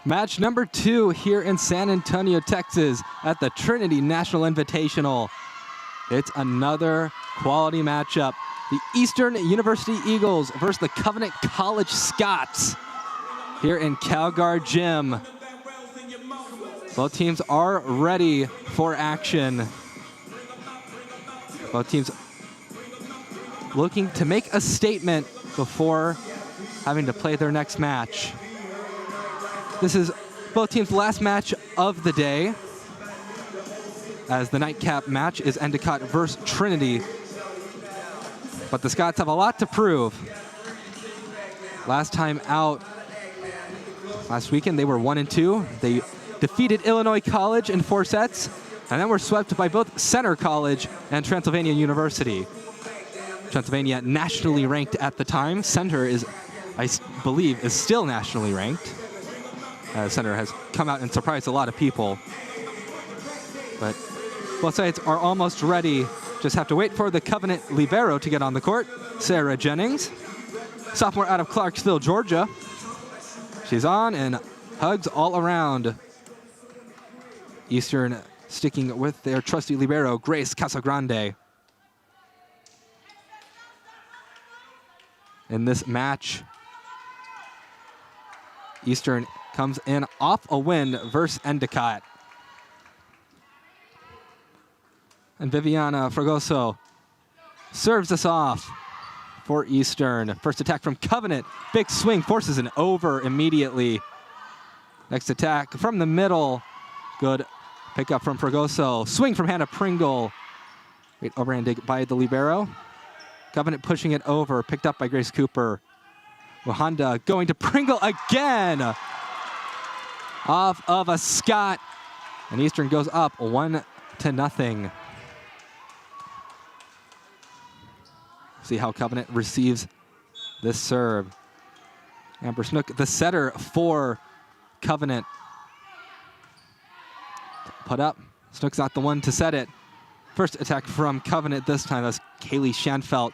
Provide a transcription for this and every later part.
Match number 2 here in San Antonio, Texas at the Trinity National Invitational. It's another quality matchup. The Eastern University Eagles versus the Covenant College Scots here in Calgar Gym. Both teams are ready for action. Both teams looking to make a statement before having to play their next match. This is both teams' last match of the day, as the nightcap match is Endicott versus Trinity. But the Scots have a lot to prove. Last time out, last weekend, they were 1-2. They defeated Illinois College in 4 sets, and then were swept by both Center College and Transylvania University. Transylvania nationally ranked at the time. Center is, I believe, is still nationally ranked. Center has come out and surprised a lot of people. But both sides are almost ready. Just have to wait for the Covenant libero to get on the court. Sarah Jennings, sophomore out of Clarksville, Georgia. She's on and hugs all around. Eastern sticking with their trusty libero, Grace Casagrande. In this match, Eastern comes in off a win versus Endicott. And Viviana Fragoso serves us off for Eastern. First attack from Covenant. Big swing, forces an over immediately. Next attack from the middle. Good pickup from Fragoso. Swing from Hannah Pringle. Great overhand dig by the libero. Covenant pushing it over, picked up by Grace Cooper. Wahanda going to Pringle again. Off of a Scott. And Eastern goes up 1-0. See how Covenant receives this serve. Amber Snook, the setter for Covenant. Put up. Snook's not the one to set it. First attack from Covenant this time. That's Kaylee Schanfelt,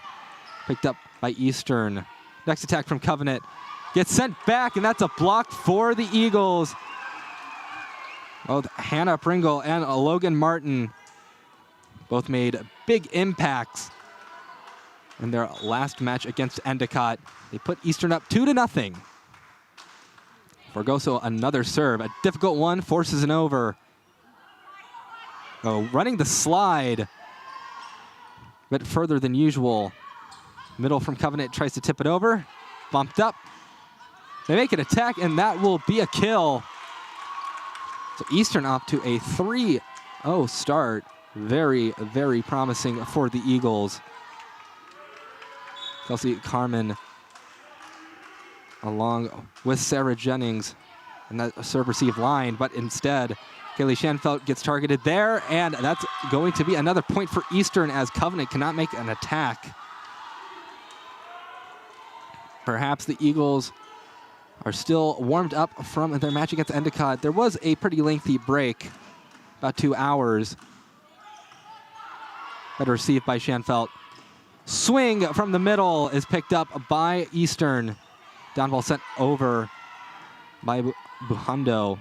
picked up by Eastern. Next attack from Covenant. Gets sent back, and that's a block for the Eagles. Both Hannah Pringle and Logan Martin both made big impacts in their last match against Endicott. They put Eastern up 2-0. Fragoso, another serve. A difficult one, forces an over. Oh, running the slide a bit further than usual. Middle from Covenant tries to tip it over. Bumped up. They make an attack, and that will be a kill. So Eastern up to a 3-0 start. Very, very promising for the Eagles. Kelsey Carmen along with Sarah Jennings in that serve-receive line, but instead, Kaylee Schanfelt gets targeted there, and that's going to be another point for Eastern as Covenant cannot make an attack. Perhaps the Eagles are still warmed up from their match against Endicott. There was a pretty lengthy break, about 2 hours. Better received by Schanfelt. Swing from the middle is picked up by Eastern. Down ball sent over by Buhando.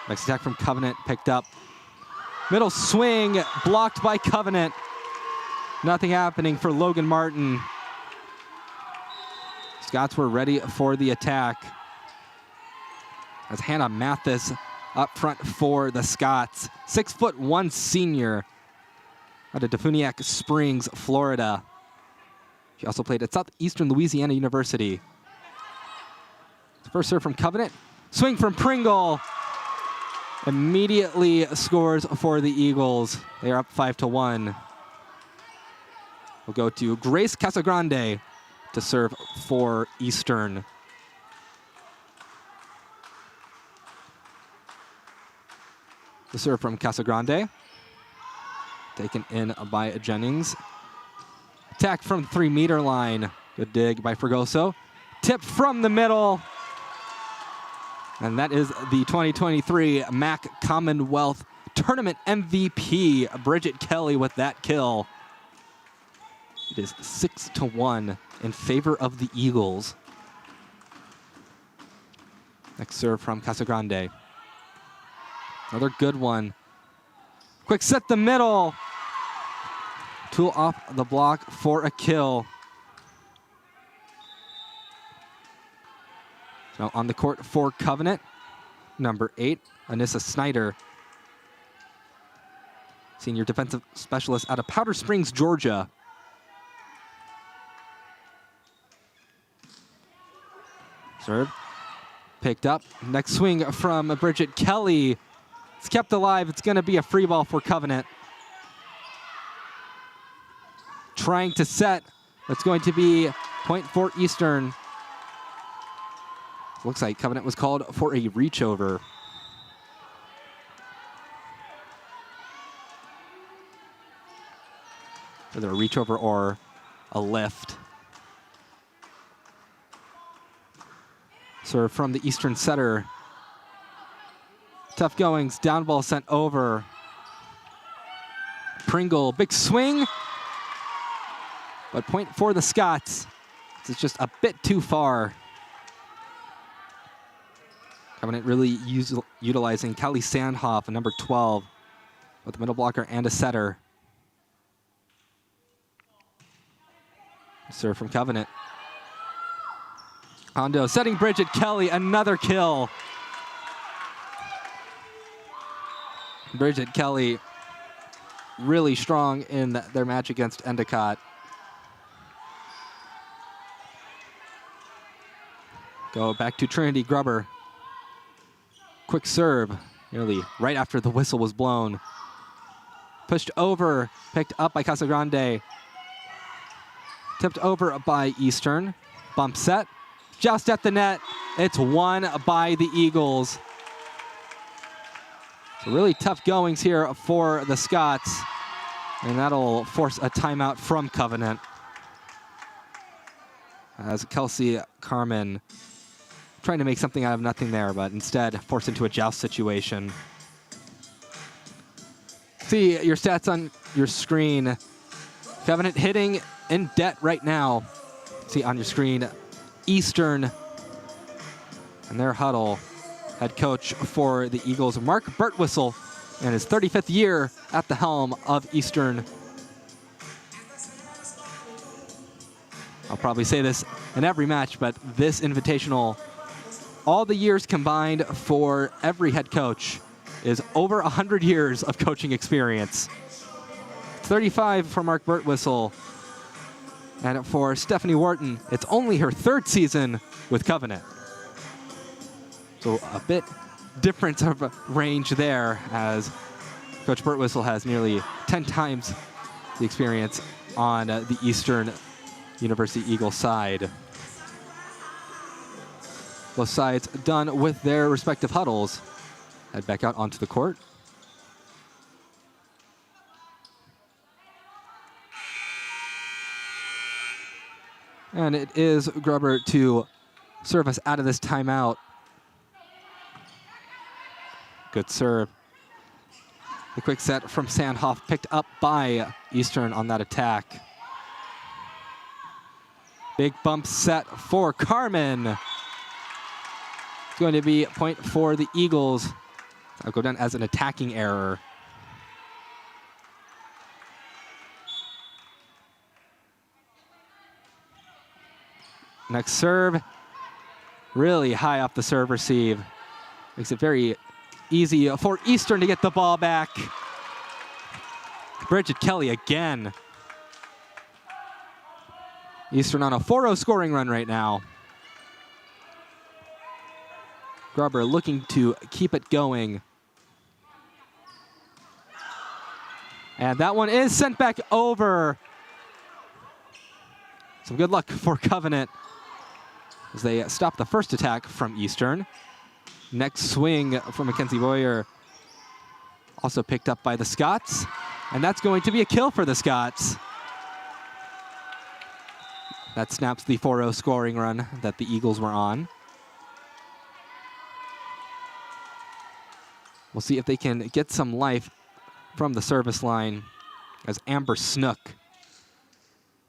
Next attack from Covenant picked up. Middle swing blocked by Covenant. Nothing happening for Logan Martin. Scots were ready for the attack. As Hannah Mathis up front for the Scots. 6'1" senior out of Defuniak Springs, Florida. She also played at Southeastern Louisiana University. First serve from Covenant. Swing from Pringle. Immediately scores for the Eagles. They are up 5-1. We'll go to Grace Casagrande to serve for Eastern. The serve from Casagrande. Taken in by Jennings. Attack from the 3-meter line. Good dig by Fragoso. Tip from the middle. And that is the 2023 MAC Commonwealth Tournament MVP, Bridget Kelly, with that kill. It is 6-1 in favor of the Eagles. Next serve from Casagrande. Another good one. Quick set the middle. Tool off the block for a kill. Now on the court for Covenant, number 8, Anissa Snyder. Senior defensive specialist out of Powder Springs, Georgia. Serve. Picked up. Next swing from Bridget Kelly. It's kept alive. It's going to be a free ball for Covenant. Trying to set. It's going to be point for Eastern. Looks like Covenant was called for a reach over. Either a reach over or a lift. Serve from the Eastern setter. Tough goings, down ball sent over. Pringle, big swing. But point for the Scots. This is just a bit too far. Covenant really utilizing Kelly Sandhoff, number 12, with a middle blocker and a setter. Serve from Covenant. Hondo setting Bridget Kelly, another kill. Bridget Kelly really strong in their match against Endicott. Go back to Trinity Grubber. Quick serve, nearly right after the whistle was blown. Pushed over, picked up by Casagrande. Tipped over by Eastern. Bump set, just at the net. It's won by the Eagles. So really tough goings here for the Scots. And that'll force a timeout from Covenant. As Kelsey Carmen trying to make something out of nothing there, but instead forced into a joust situation. See your stats on your screen. Covenant hitting in debt right now. See on your screen, Eastern and their huddle. Head coach for the Eagles, Mark Birtwistle, in his 35th year at the helm of Eastern. I'll probably say this in every match, but this Invitational, all the years combined for every head coach, is over 100 years of coaching experience. 35 for Mark Birtwistle. And for Stephanie Wharton, it's only her 3rd season with Covenant. So a bit different of a range there, as Coach Birtwistle has nearly 10 times the experience on the Eastern University Eagles side. Both sides done with their respective huddles. Head back out onto the court. And it is Grubber to serve us out of this timeout. Good serve. The quick set from Sandhoff picked up by Eastern on that attack. Big bump set for Carmen. It's going to be a point for the Eagles. I'll go down as an attacking error. Next serve, really high off the serve receive. Makes it very easy for Eastern to get the ball back. Bridget Kelly again. Eastern on a 4-0 scoring run right now. Grubber looking to keep it going. And that one is sent back over. Some good luck for Covenant as they stop the first attack from Eastern. Next swing from Mackenzie Boyer, also picked up by the Scots. And that's going to be a kill for the Scots. That snaps the 4-0 scoring run that the Eagles were on. We'll see if they can get some life from the service line as Amber Snook,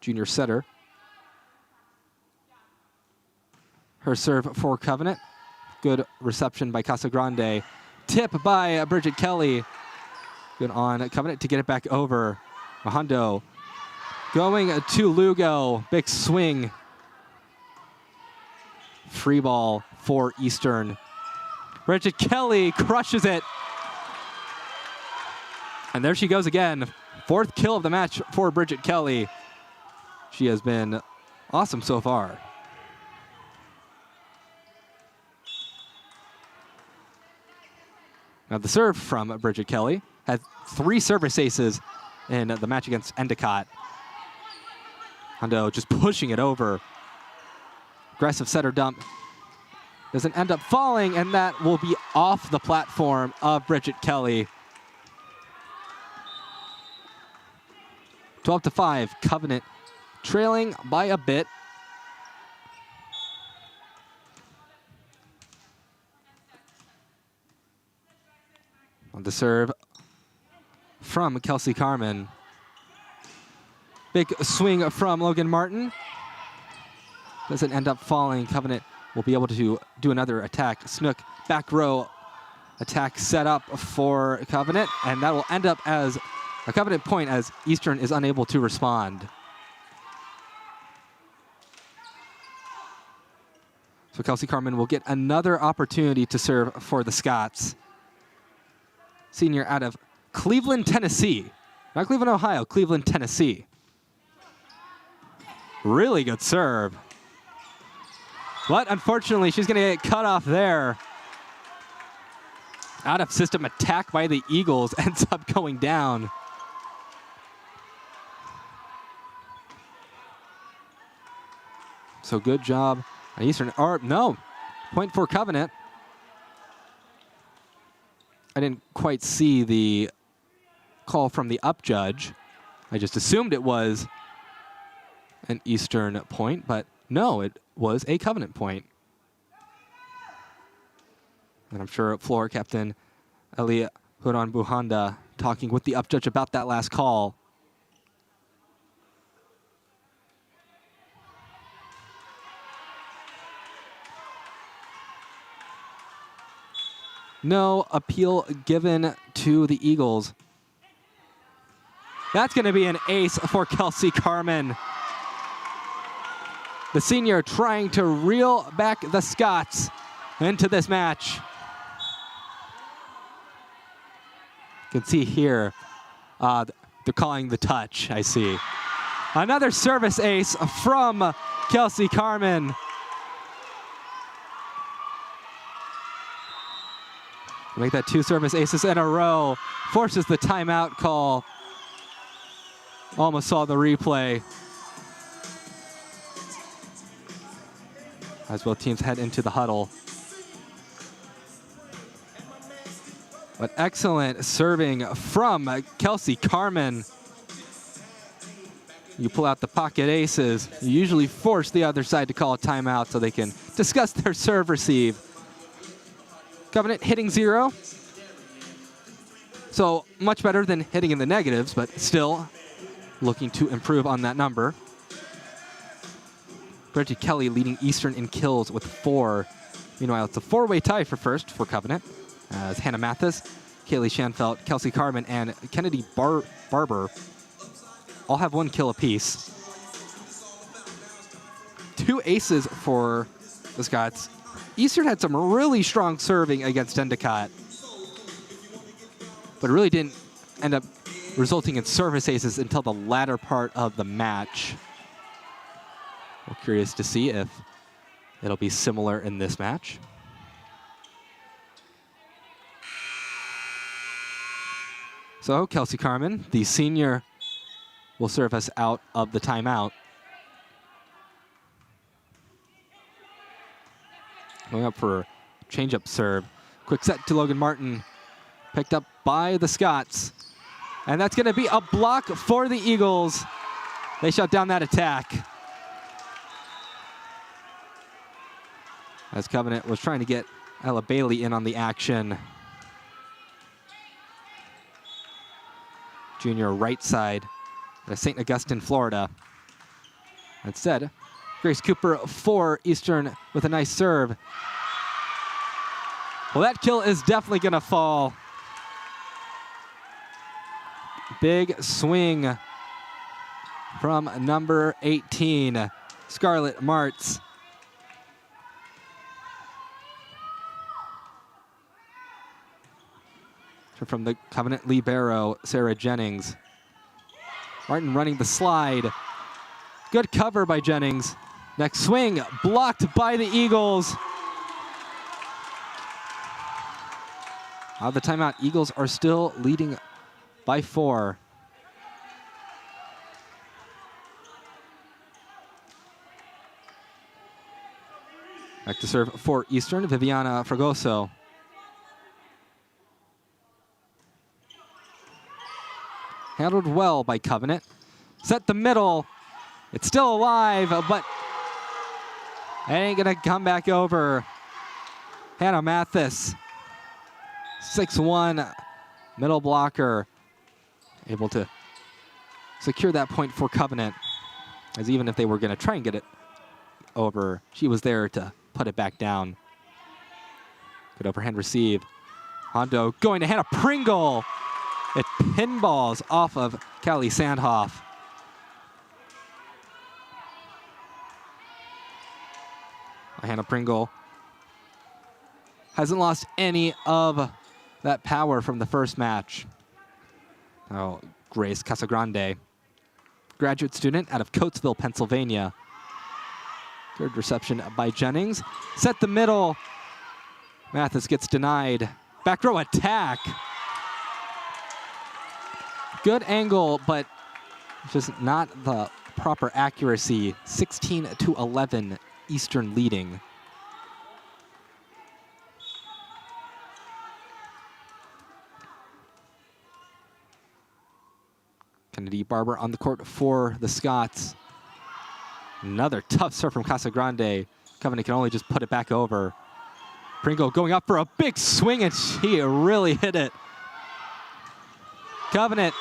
junior setter. Her serve for Covenant. Good reception by Casagrande. Tip by Bridget Kelly. Good on Covenant to get it back over. Mahondo going to Lugo. Big swing. Free ball for Eastern. Bridget Kelly crushes it. And there she goes again. 4th kill of the match for Bridget Kelly. She has been awesome so far. Now the serve from Bridget Kelly had 3 service aces in the match against Endicott. Hondo just pushing it over. Aggressive setter dump. Doesn't end up falling, and that will be off the platform of Bridget Kelly. 12-5, Covenant trailing by a bit. On the serve from Kelsey Carmen. Big swing from Logan Martin. Doesn't end up falling. Covenant will be able to do another attack. Snook back row attack set up for Covenant, and that will end up as a Covenant point as Eastern is unable to respond. So Kelsey Carmen will get another opportunity to serve for the Scots. Senior out of Cleveland, Tennessee. Not Cleveland, Ohio, Cleveland, Tennessee. Really good serve. But unfortunately, she's going to get cut off there. Out of system attack by the Eagles ends up going down. So good job on Eastern. Or no, point for Covenant. I didn't quite see the call from the up judge. I just assumed it was an Eastern point, but no, it was a Covenant point. And I'm sure floor captain Elia Huron Buhanda talking with the up judge about that last call. No appeal given to the Eagles. That's going to be an ace for Kelsey Carmen. The senior trying to reel back the Scots into this match. You can see here, they're calling the touch, I see. Another service ace from Kelsey Carmen. Make that 2 service aces in a row. Forces the timeout call. Almost saw the replay. As both teams head into the huddle. But excellent serving from Kelsey Carmen. You pull out the pocket aces. You usually force the other side to call a timeout so they can discuss their serve receive. Covenant hitting 0. So much better than hitting in the negatives, but still looking to improve on that number. Bridget Kelly leading Eastern in kills with 4. Meanwhile, it's a 4-way tie for first for Covenant. As Hannah Mathis, Kaylee Schanfeld, Kelsey Carmen, and Kennedy Barber all have 1 kill apiece. 2 aces for the Scots. Eastern had some really strong serving against Endicott, but it really didn't end up resulting in service aces until the latter part of the match. We're curious to see if it'll be similar in this match. So Kelsey Carmen, the senior, will serve us out of the timeout. Going up for change-up serve. Quick set to Logan Martin. Picked up by the Scots. And that's going to be a block for the Eagles. They shut down that attack. As Covenant was trying to get Ella Bailey in on the action. Junior right side at St. Augustine, Florida. Instead, Grace Cooper for Eastern with a nice serve. Well, that kill is definitely going to fall. Big swing from number 18, Scarlett Martz. From the Covenant libero, Sarah Jennings. Martin running the slide. Good cover by Jennings. Next swing, blocked by the Eagles. Out of the timeout, Eagles are still leading by 4. Back to serve for Eastern, Viviana Fragoso. Handled well by Covenant. Set the middle. It's still alive, but it ain't gonna come back over. Hannah Mathis, 6'1", middle blocker, able to secure that point for Covenant. As even if they were gonna try and get it over, she was there to put it back down. Good overhand receive. Hondo going to Hannah Pringle. It pinballs off of Callie Sandhoff. Hannah Pringle hasn't lost any of that power from the first match. Oh, Grace Casagrande, graduate student out of Coatesville, Pennsylvania. Good reception by Jennings. Set the middle. Mathis gets denied. Back row attack. Good angle, but just not the proper accuracy. 16-11, Eastern leading. Kennedy Barber on the court for the Scots. Another tough serve from Casagrande. Covenant can only just put it back over. Pringle going up for a big swing, and she really hit it. Covenant,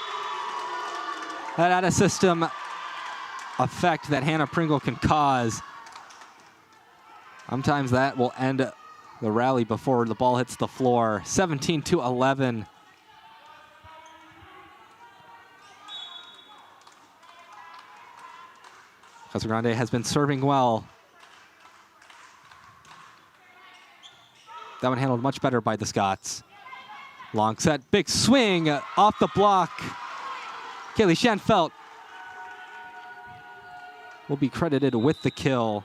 that out-of-system effect that Hannah Pringle can cause. Sometimes that will end the rally before the ball hits the floor. 17-11. Casagrande has been serving well. That one handled much better by the Scots. Long set, big swing off the block. Kaylee Schanfelt will be credited with the kill.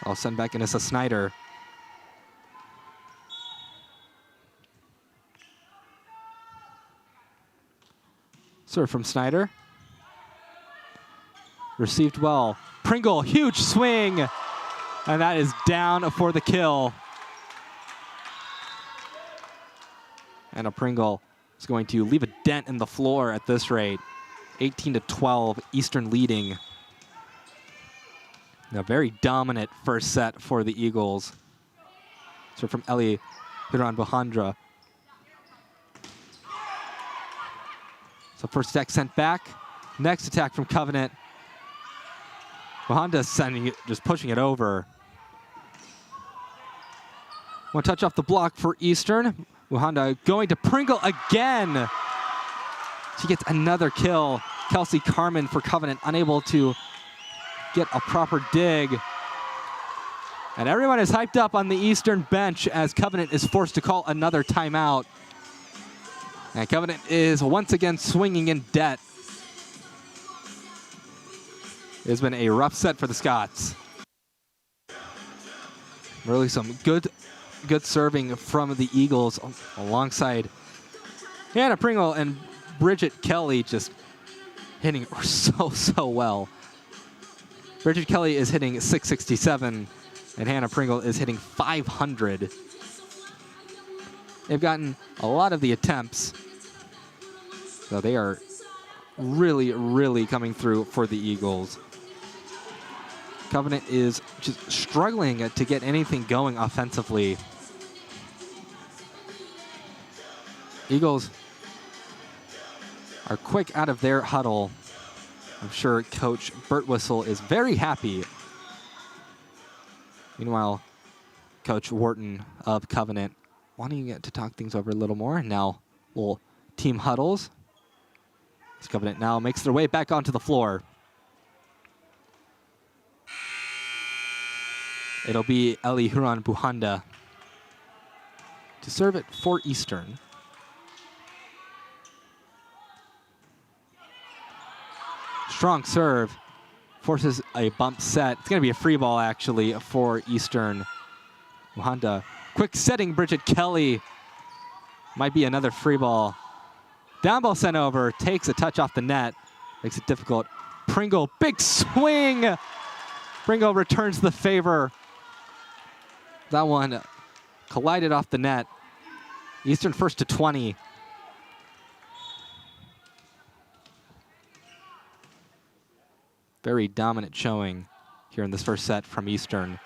I'll send back Inessa Snyder. Serve from Snyder. Received well. Pringle, huge swing. And that is down for the kill. Anna Pringle is going to leave a dent in the floor at this rate. 18-12, Eastern leading. A very dominant first set for the Eagles. So from Ellie Hiran-Bohandra. So first attack sent back. Next attack from Covenant. Bohandra sending it, just pushing it over. One touch off the block for Eastern. Bohandra going to Pringle again. She gets another kill. Kelsey Carmen for Covenant, unable to get a proper dig. And everyone is hyped up on the Eastern bench as Covenant is forced to call another timeout. And Covenant is once again swinging in debt. It has been a rough set for the Scots. Really some good serving from the Eagles alongside Hannah Pringle and Bridget Kelly just hitting so well. Bridget Kelly is hitting 667 and Hannah Pringle is hitting 500. They've gotten a lot of the attempts, so they are really coming through for the Eagles. Covenant is just struggling to get anything going offensively. Eagles are quick out of their huddle. I'm sure Coach Bert Whistle is very happy Meanwhile, Coach Wharton of Covenant wanting to talk things over a little more. Now, little team huddles. As Covenant now makes their way back onto the floor. It'll be Eli Huron Buhanda to serve it for Eastern. Strong serve. Forces a bump set. It's going to be a free ball, actually, for Eastern. Buhanda. Quick setting, Bridget Kelly. Might be another free ball. Down ball sent over. Takes a touch off the net. Makes it difficult. Pringle, big swing. Pringle returns the favor. That one collided off the net. Eastern first to 20. Very dominant showing here in this first set from Eastern.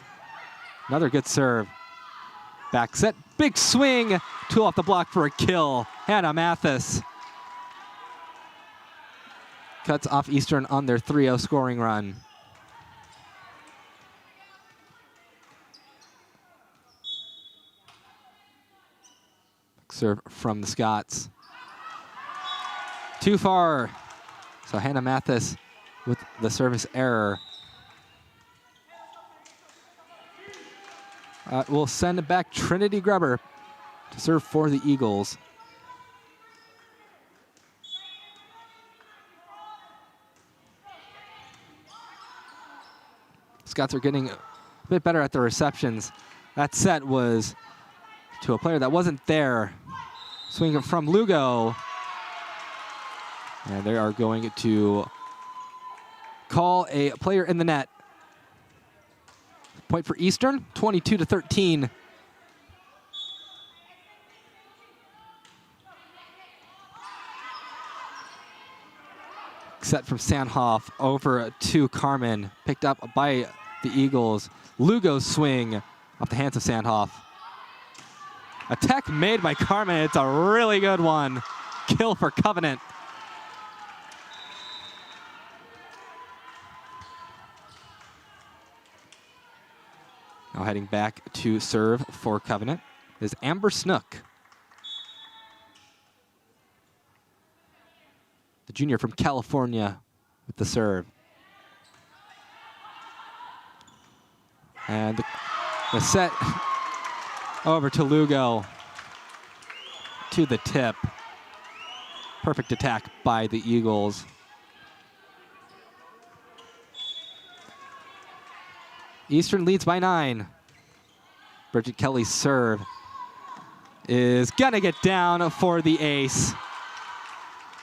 Another good serve. Back set, big swing. Two off the block for a kill. Hannah Mathis cuts off Eastern on their 3-0 scoring run. Serve from the Scots. Too far. So Hannah Mathis with the service error. We'll send it back Trinity Grubber to serve for the Eagles. Scots are getting a bit better at the receptions. That set was to a player that wasn't there. Swing from Lugo. And they are going to call a player in the net. Point for Eastern, 22-13. Set from Sandhoff over to Carmen. Picked up by the Eagles. Lugo's swing off the hands of Sandhoff. Attack made by Carmen. It's a really good one. Kill for Covenant. Now heading back to serve for Covenant is Amber Snook. The junior from California with the serve. And the set over to Lugo. To the tip. Perfect attack by the Eagles. Eastern leads by 9. Bridget Kelly's serve is gonna get down for the ace.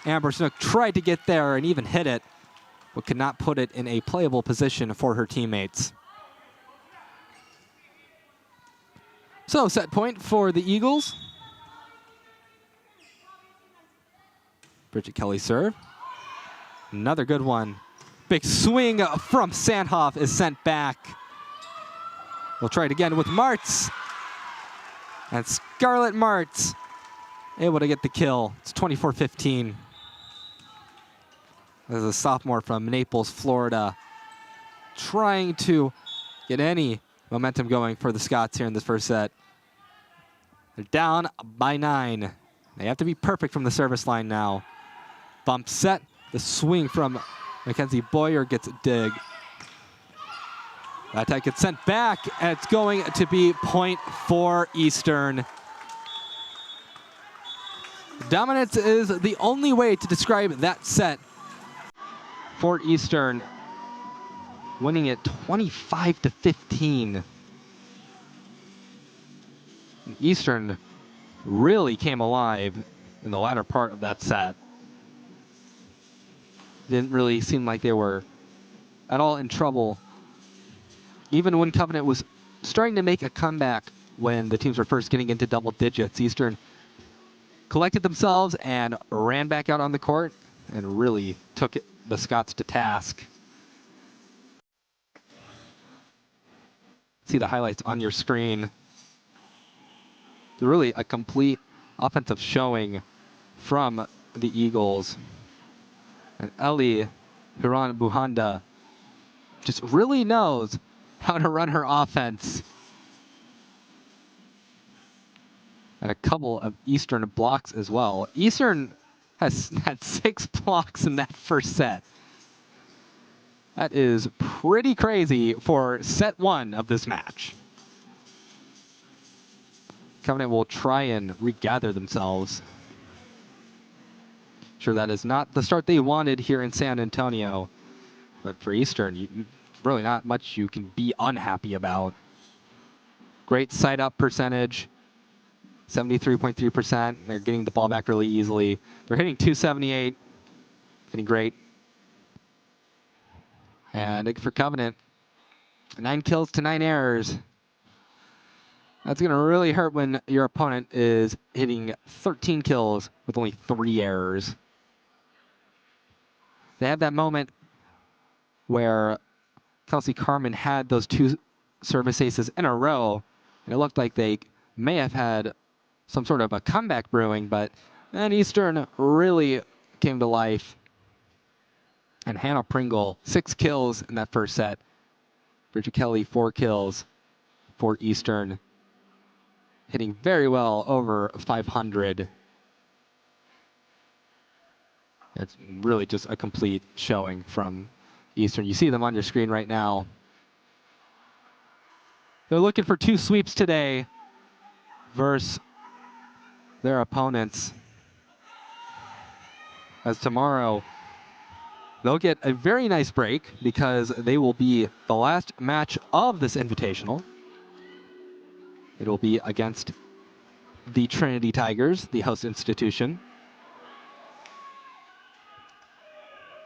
Amber Snook tried to get there and even hit it, but could not put it in a playable position for her teammates. So set point for the Eagles. Bridget Kelly's serve. Another good one. Big swing from Sandhoff is sent back. We'll try it again with Martz. And Scarlett Martz able to get the kill. It's 24-15. This is a sophomore from Naples, Florida, trying to get any momentum going for the Scots here in this first set. They're down by 9. They have to be perfect from the service line now. Bump set. The swing from Mackenzie Boyer gets a dig. That attack gets sent back, and it's going to be point for Eastern. Dominance is the only way to describe that set for Eastern, winning it 25-15. Eastern really came alive in the latter part of that set. Didn't really seem like they were at all in trouble. Even when Covenant was starting to make a comeback when the teams were first getting into double digits, Eastern collected themselves and ran back out on the court and really took the Scots to task. See the highlights on your screen. It's really a complete offensive showing from the Eagles. And Eli Huron Buhanda just really knows how to run her offense. And a couple of Eastern blocks as well. Eastern has had 6 blocks in that first set. That is pretty crazy for set 1 of this match. Covenant will try and regather themselves. Sure, that is not the start they wanted here in San Antonio. But for Eastern, really not much you can be unhappy about. Great side-up percentage, 73.3%. They're getting the ball back really easily. They're hitting 278, hitting great. And for Covenant, 9 kills to 9 errors. That's going to really hurt when your opponent is hitting 13 kills with only 3 errors. They had that moment where Kelsey Carmen had those 2 service aces in a row, and it looked like they may have had some sort of a comeback brewing, but then Eastern really came to life. And Hannah Pringle, 6 kills in that first set. Bridget Kelly, 4 kills for Eastern, hitting very well over 500. It's really just a complete showing from Eastern. You see them on your screen right now. They're looking for 2 sweeps today versus their opponents. As tomorrow, they'll get a very nice break because they will be the last match of this invitational. It will be against the Trinity Tigers, the host institution.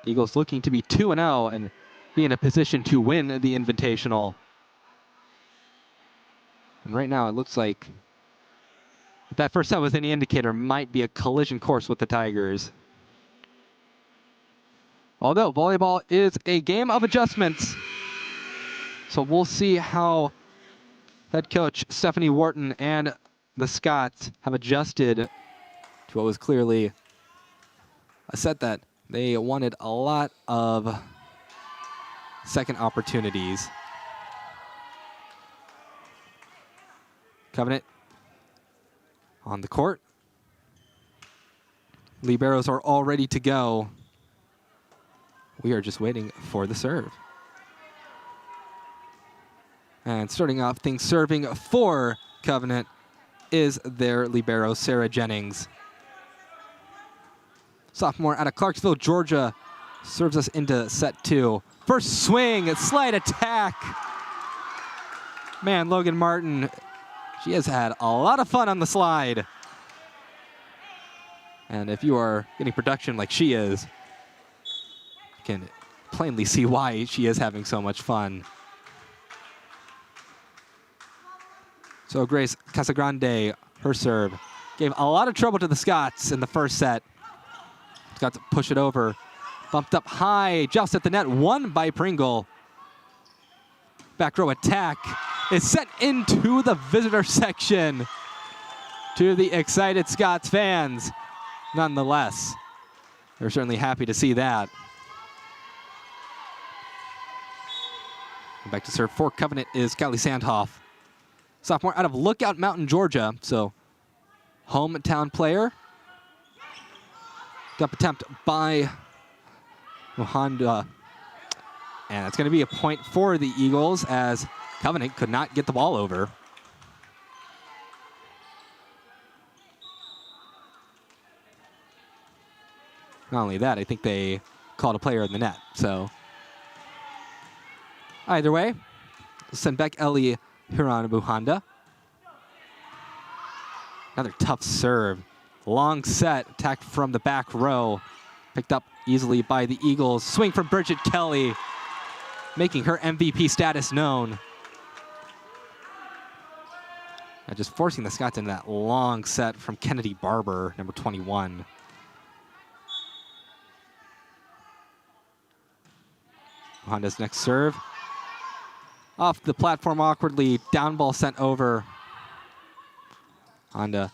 Eagles looking to be 2-0 and be in a position to win the invitational. And right now it looks like if that first set was any indicator, might be a collision course with the Tigers. Although volleyball is a game of adjustments, so we'll see how head coach Stephanie Wharton and the Scots have adjusted to what was clearly a set that they wanted a lot of second opportunities. Covenant on the court. Liberos are all ready to go. We are just waiting for the serve. And starting off things serving for Covenant is their libero, Sarah Jennings. Sophomore out of Clarksville, Georgia, serves us into set 2. First swing, slide attack. Man, Logan Martin, she has had a lot of fun on the slide. And if you are getting production like she is, you can plainly see why she is having so much fun. So Grace Casagrande, her serve, gave a lot of trouble to the Scots in the first set. Got to push it over. Bumped up high, just at the net, won by Pringle. Back row attack is sent into the visitor section to the excited Scots fans. Nonetheless, they're certainly happy to see that. Back to serve for Covenant is Callie Sandhoff. Sophomore out of Lookout Mountain, Georgia, so hometown player. Dump attempt by Mohanda. And it's going to be a point for the Eagles as Covenant could not get the ball over. Not only that, I think they called a player in the net. So either way, send back Ellie Huron Mohanda. Another tough serve. Long set, attacked from the back row. Picked up easily by the Eagles. Swing from Bridget Kelly, making her MVP status known. And just forcing the Scots into that long set from Kennedy Barber, number 21. Honda's next serve. Off the platform awkwardly, down ball sent over. Honda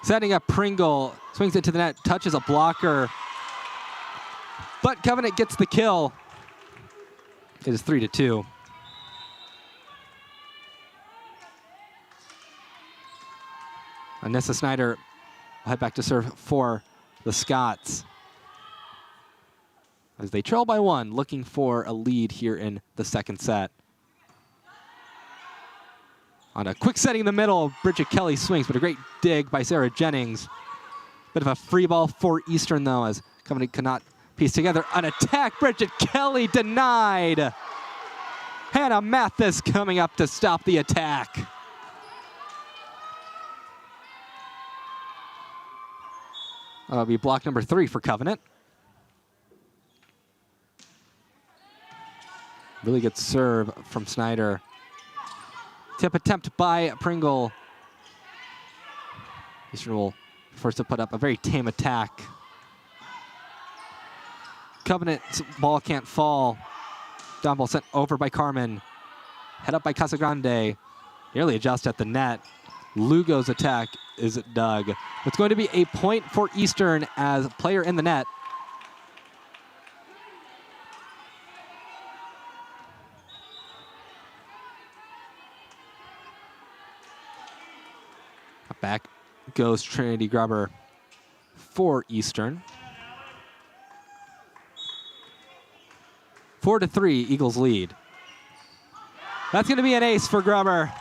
setting up Pringle, swings it to the net, touches a blocker. But Covenant gets the kill. It is 3-2. Anissa Snyder will head back to serve for the Scots, as they trail by 1, looking for a lead here in the second set. On a quick setting in the middle, Bridget Kelly swings, but a great dig by Sarah Jennings. Bit of a free ball for Eastern, though, as Covenant cannot piece together an attack. Bridget Kelly denied. Hannah Mathis coming up to stop the attack. That'll be block number 3 for Covenant. Really good serve from Snyder. Tip attempt by Pringle. Eastern will be forced to put up a very tame attack. Covenant's ball can't fall. Down ball sent over by Carmen. Head up by Casagrande. Nearly adjust at the net. Lugo's attack is dug. It's going to be a point for Eastern as player in the net. Back goes Trinity Grubber for Eastern. 4-3, Eagles lead. That's going to be an ace for Grubber.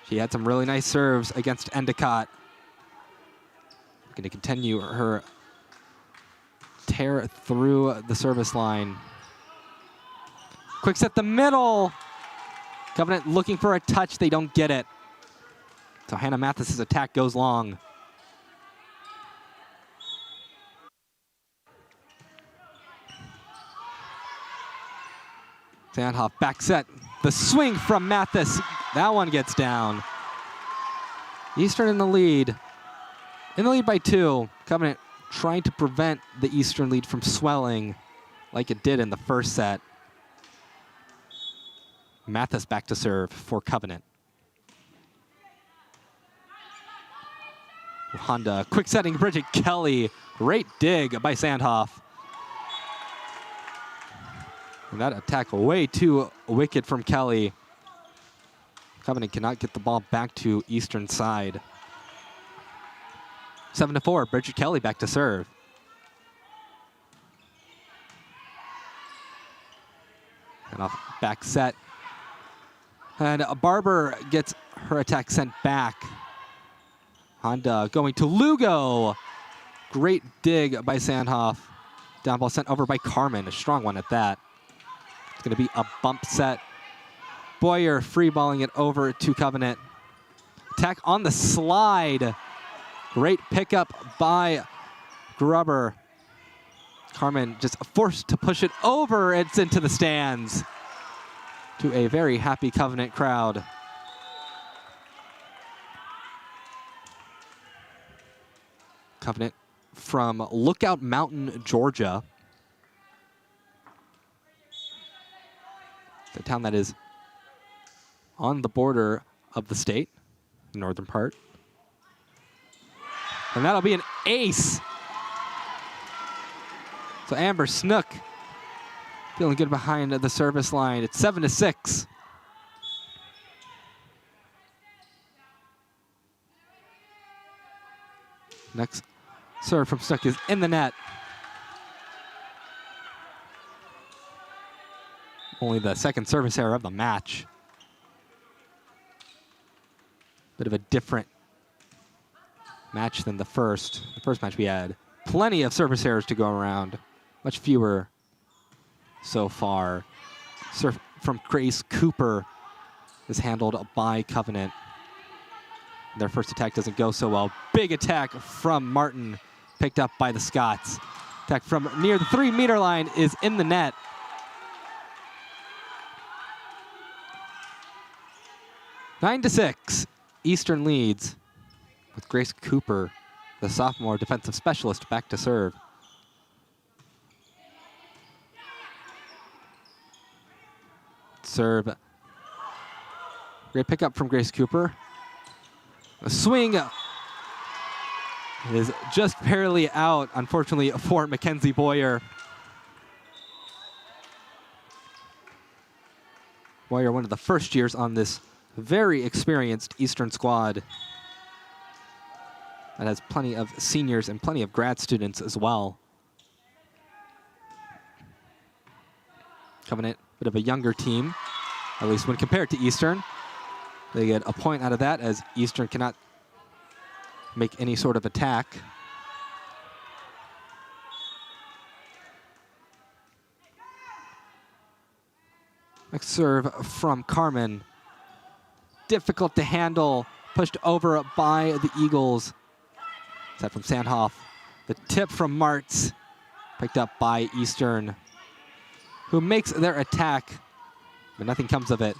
She had some really nice serves against Endicott. Going to continue her tear through the service line. Quick set the middle. Covenant looking for a touch. They don't get it. So Hannah Mathis's attack goes long. Sandhoff back set. The swing from Mathis. That one gets down. Eastern in the lead. In the lead by 2. Covenant trying to prevent the Eastern lead from swelling like it did in the first set. Mathis back to serve for Covenant. Honda, quick setting, Bridget Kelly. Great dig by Sandhoff. And that attack way too wicked from Kelly. Covenant cannot get the ball back to Eastern side. 7-4, Bridget Kelly back to serve. And off back set. And Barber gets her attack sent back. Honda going to Lugo. Great dig by Sandhoff. Down ball sent over by Carmen. A strong one at that. It's going to be a bump set. Boyer free balling it over to Covenant. Attack on the slide. Great pickup by Grubber. Carmen just forced to push it over. It's into the stands. To a very happy Covenant crowd. Covenant from Lookout Mountain, Georgia. The town that is on the border of the state, the northern part. And that'll be an ace. So Amber Snook feeling good behind the service line. It's 7-6. Next serve from Snook is in the net. Only the second service error of the match. Bit of a different match than the first. The first match we had plenty of service errors to go around. Much fewer so far. Serve from Grace Cooper is handled by Covenant. Their first attack doesn't go so well. Big attack from Martin, picked up by the Scots. Attack from near the 3-meter line is in the net. Nine to 6, Eastern leads with Grace Cooper, the sophomore defensive specialist, back to serve. Serve. Great pickup from Grace Cooper. A swing is just barely out, unfortunately, for Mackenzie Boyer. Boyer, one of the first years on this very experienced Eastern squad that has plenty of seniors and plenty of grad students as well. Covenant, a bit of a younger team, at least when compared to Eastern. They get a point out of that as Eastern cannot make any sort of attack. Next serve from Carmen. Difficult to handle, pushed over by the Eagles. Set from Sandhoff. The tip from Martz, picked up by Eastern, who makes their attack, but nothing comes of it.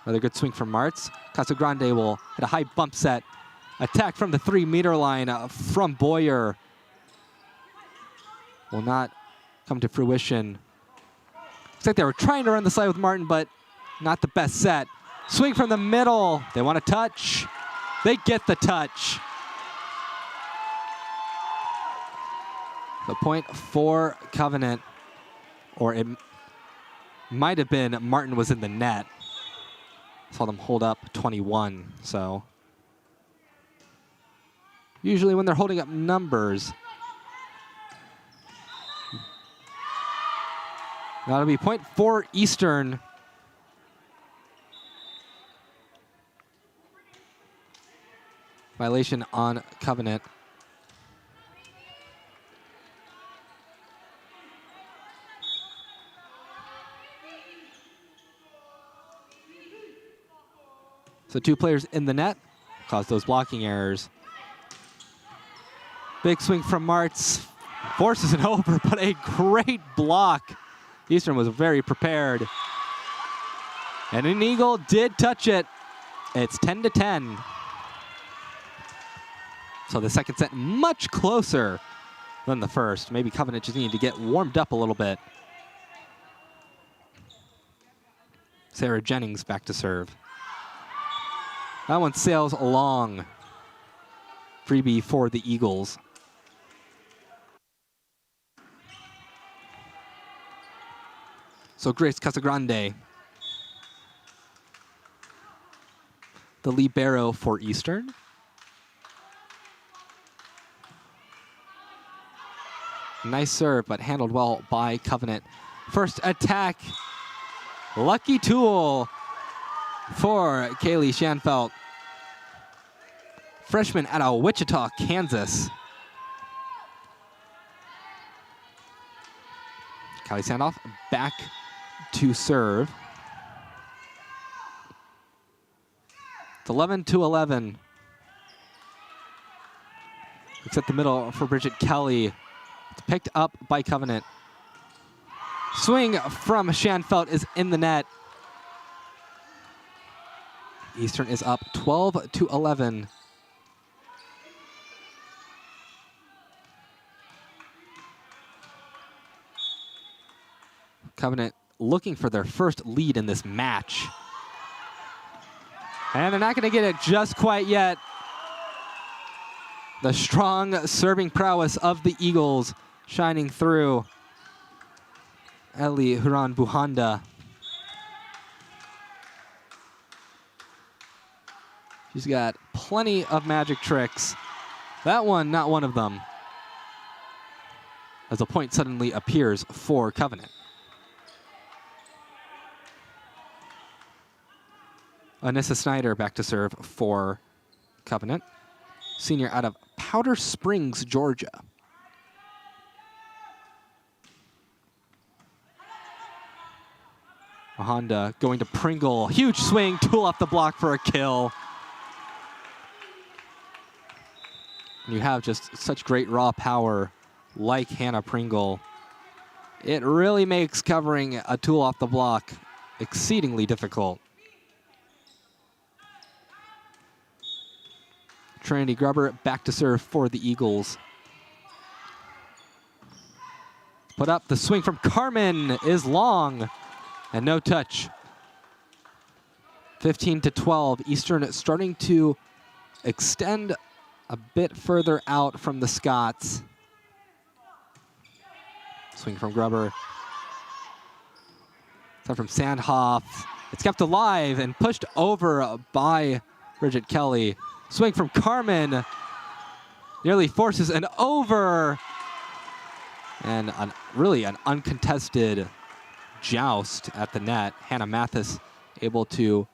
Another good swing from Martz. Casagrande will hit a high bump set. Attack from the 3-meter line from Boyer. Will not come to fruition. Looks like they were trying to run the side with Martin, but not the best set. Swing from the middle. They want a touch. They get the touch. The point for Covenant, or it might have been Martin was in the net. Saw them hold up 21, so. Usually when they're holding up numbers, that'll be point for Eastern. Violation on Covenant. So 2 players in the net caused those blocking errors. Big swing from Martz. Forces it over, but a great block. Eastern was very prepared. And an Eagle did touch it. It's 10-10. So the second set much closer than the first. Maybe Covenant just needed to get warmed up a little bit. Sarah Jennings back to serve. That one sails along. Freebie for the Eagles. So Grace Casagrande, the libero for Eastern. Nice serve, but handled well by Covenant. First attack, lucky tool for Kaylee Schanfeld. Freshman out of Wichita, Kansas. Callie Sandoff back to serve. It's 11-11. Looks at the middle for Bridget Kelly. It's picked up by Covenant. Swing from Schanfeld is in the net. Eastern is up 12-11. Covenant looking for their first lead in this match. And they're not going to get it just quite yet. The strong serving prowess of the Eagles shining through. Ellie Huran Buhanda. She's got plenty of magic tricks. That one, not one of them. As a point suddenly appears for Covenant. Anissa Snyder back to serve for Covenant. Senior out of Powder Springs, Georgia. Honda going to Pringle. Huge swing, tool off the block for a kill. You have just such great raw power like Hannah Pringle. It really makes covering a tool off the block exceedingly difficult. Trinity Grubber back to serve for the Eagles. Put up, the swing from Carmen is long and no touch. 15-12, Eastern starting to extend a bit further out from the Scots. Swing from Grubber. Set from Sandhoff. It's kept alive and pushed over by Bridget Kelly. Swing from Carmen. Nearly forces an over. And really an uncontested joust at the net. Hannah Mathis able to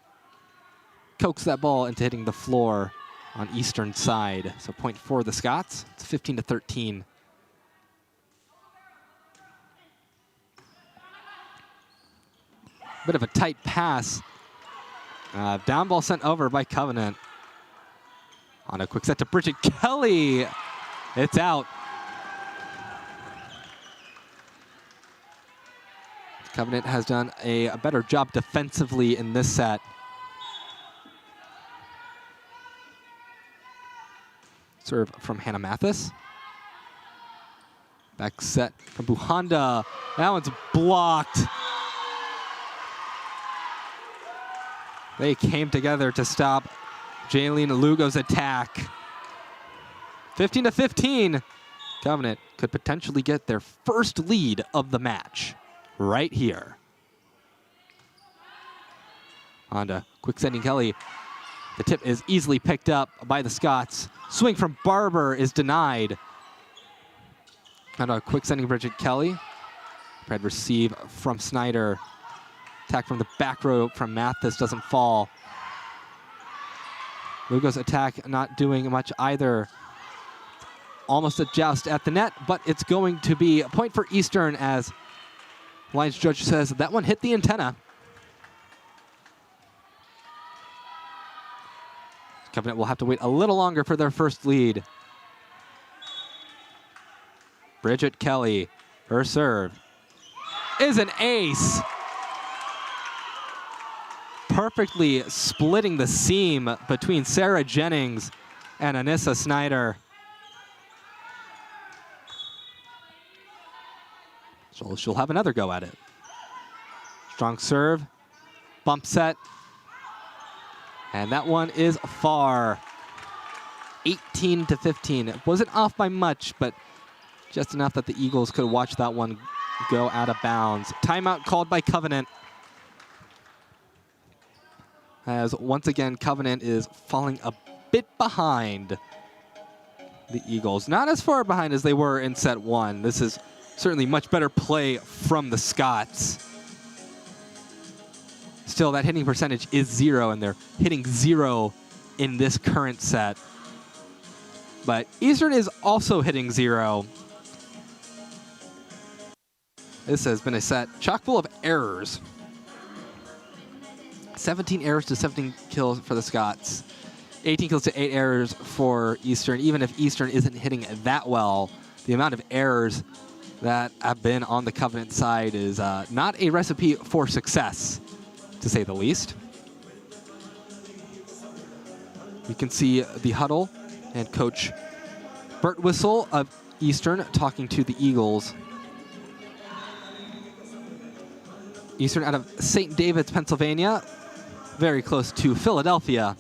coax that ball into hitting the floor on Eastern side. So point for the Scots. It's 15-13. Bit of a tight pass. Down ball sent over by Covenant. On a quick set to Bridget Kelly. It's out. Covenant has done a better job defensively in this set. Serve from Hannah Mathis. Back set from Buhanda. That one's blocked. They came together to stop Jaylene Lugo's attack. 15-15. Covenant could potentially get their first lead of the match right here. Honda, quick sending Kelly. The tip is easily picked up by the Scots. Swing from Barber is denied. And a quick sending Bridget Kelly. Tried receive from Snyder. Attack from the back row from Mathis doesn't fall. Lugo's attack not doing much either. Almost a joust at the net, but it's going to be a point for Eastern as Lions judge says that one hit the antenna. Covenant will have to wait a little longer for their first lead. Bridget Kelly, her serve is an ace. Perfectly splitting the seam between Sarah Jennings and Anissa Snyder. So she'll have another go at it. Strong serve, bump set, and that one is far. 18-15. It wasn't off by much, but just enough that the Eagles could watch that one go out of bounds. Timeout called by Covenant. As once again, Covenant is falling a bit behind the Eagles. Not as far behind as they were in set one. This is certainly much better play from the Scots. Still, that hitting percentage is 0, and they're hitting 0 in this current set. But Eastern is also hitting 0. This has been a set chock full of errors. 17 errors to 17 kills for the Scots. 18 kills to 8 errors for Eastern. Even if Eastern isn't hitting that well, the amount of errors that have been on the Covenant side is not a recipe for success, to say the least. You can see the huddle and Coach Bert Whistle of Eastern talking to the Eagles. Eastern out of St. David's, Pennsylvania, very close to Philadelphia.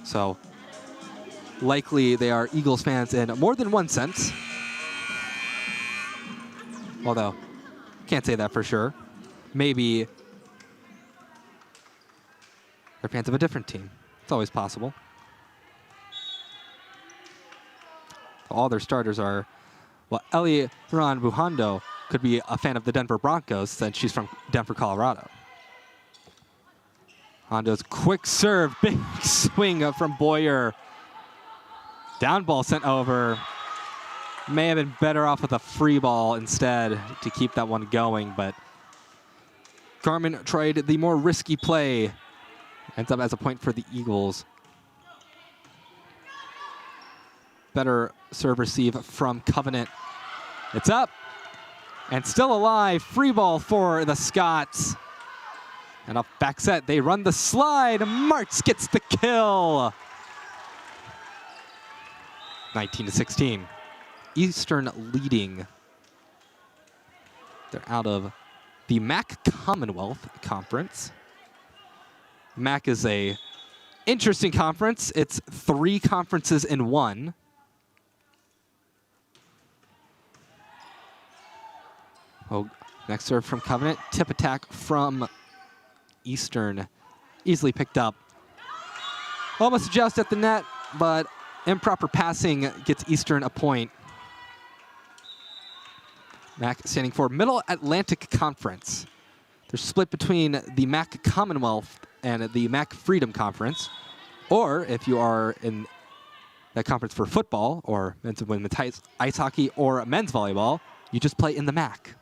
So likely they are Eagles fans in more than one sense. Although, can't say that for sure. Maybe they're fans of a different team. It's always possible. All their starters are, well, Ellie Ron Buhando could be a fan of the Denver Broncos since she's from Denver, Colorado. Hondo's quick serve, big swing from Boyer. Down ball sent over. May have been better off with a free ball instead to keep that one going, but Carmen tried the more risky play. Ends up as a point for the Eagles. Better serve receive from Covenant. It's up and still alive. Free ball for the Scots. And off back set, they run the slide. Martz gets the kill. 19-16. Eastern leading. They're out of the MAC Commonwealth Conference. MAC is a interesting conference. It's 3 conferences in one. Oh, Next serve from Covenant. Tip attack from Eastern. Easily picked up. Almost just at the net, but improper passing gets Eastern a point. MAC standing for Middle Atlantic Conference. They're split between the MAC Commonwealth and the MAC Freedom Conference. Or if you are in that conference for football or men's and women's ice hockey or men's volleyball, you just play in the MAC.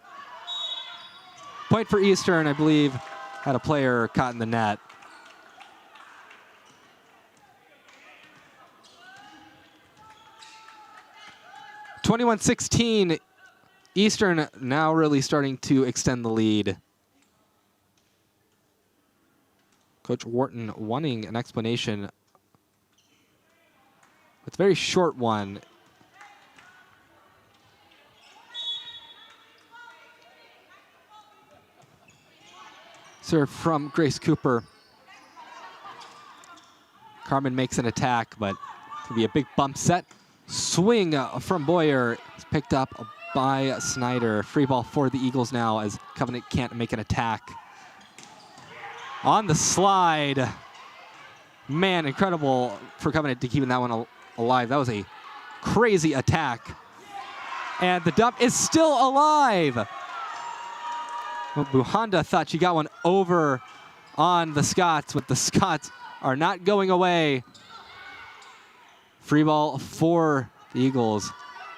Point for Eastern, I believe, had a player caught in the net. (21-16). Eastern now really starting to extend the lead. Coach Wharton wanting an explanation. It's a very short one. Serve from Grace Cooper. Carmen makes an attack, but it's gonna be a big bump set. Swing from Boyer. It's picked up by Snyder. Free ball for the Eagles now as Covenant can't make an attack. On the slide. Man, incredible for Covenant to keep that one alive. That was a crazy attack. And the dump is still alive. Well, Buhanda thought she got one over on the Scots, but the Scots are not going away. Free ball for the Eagles.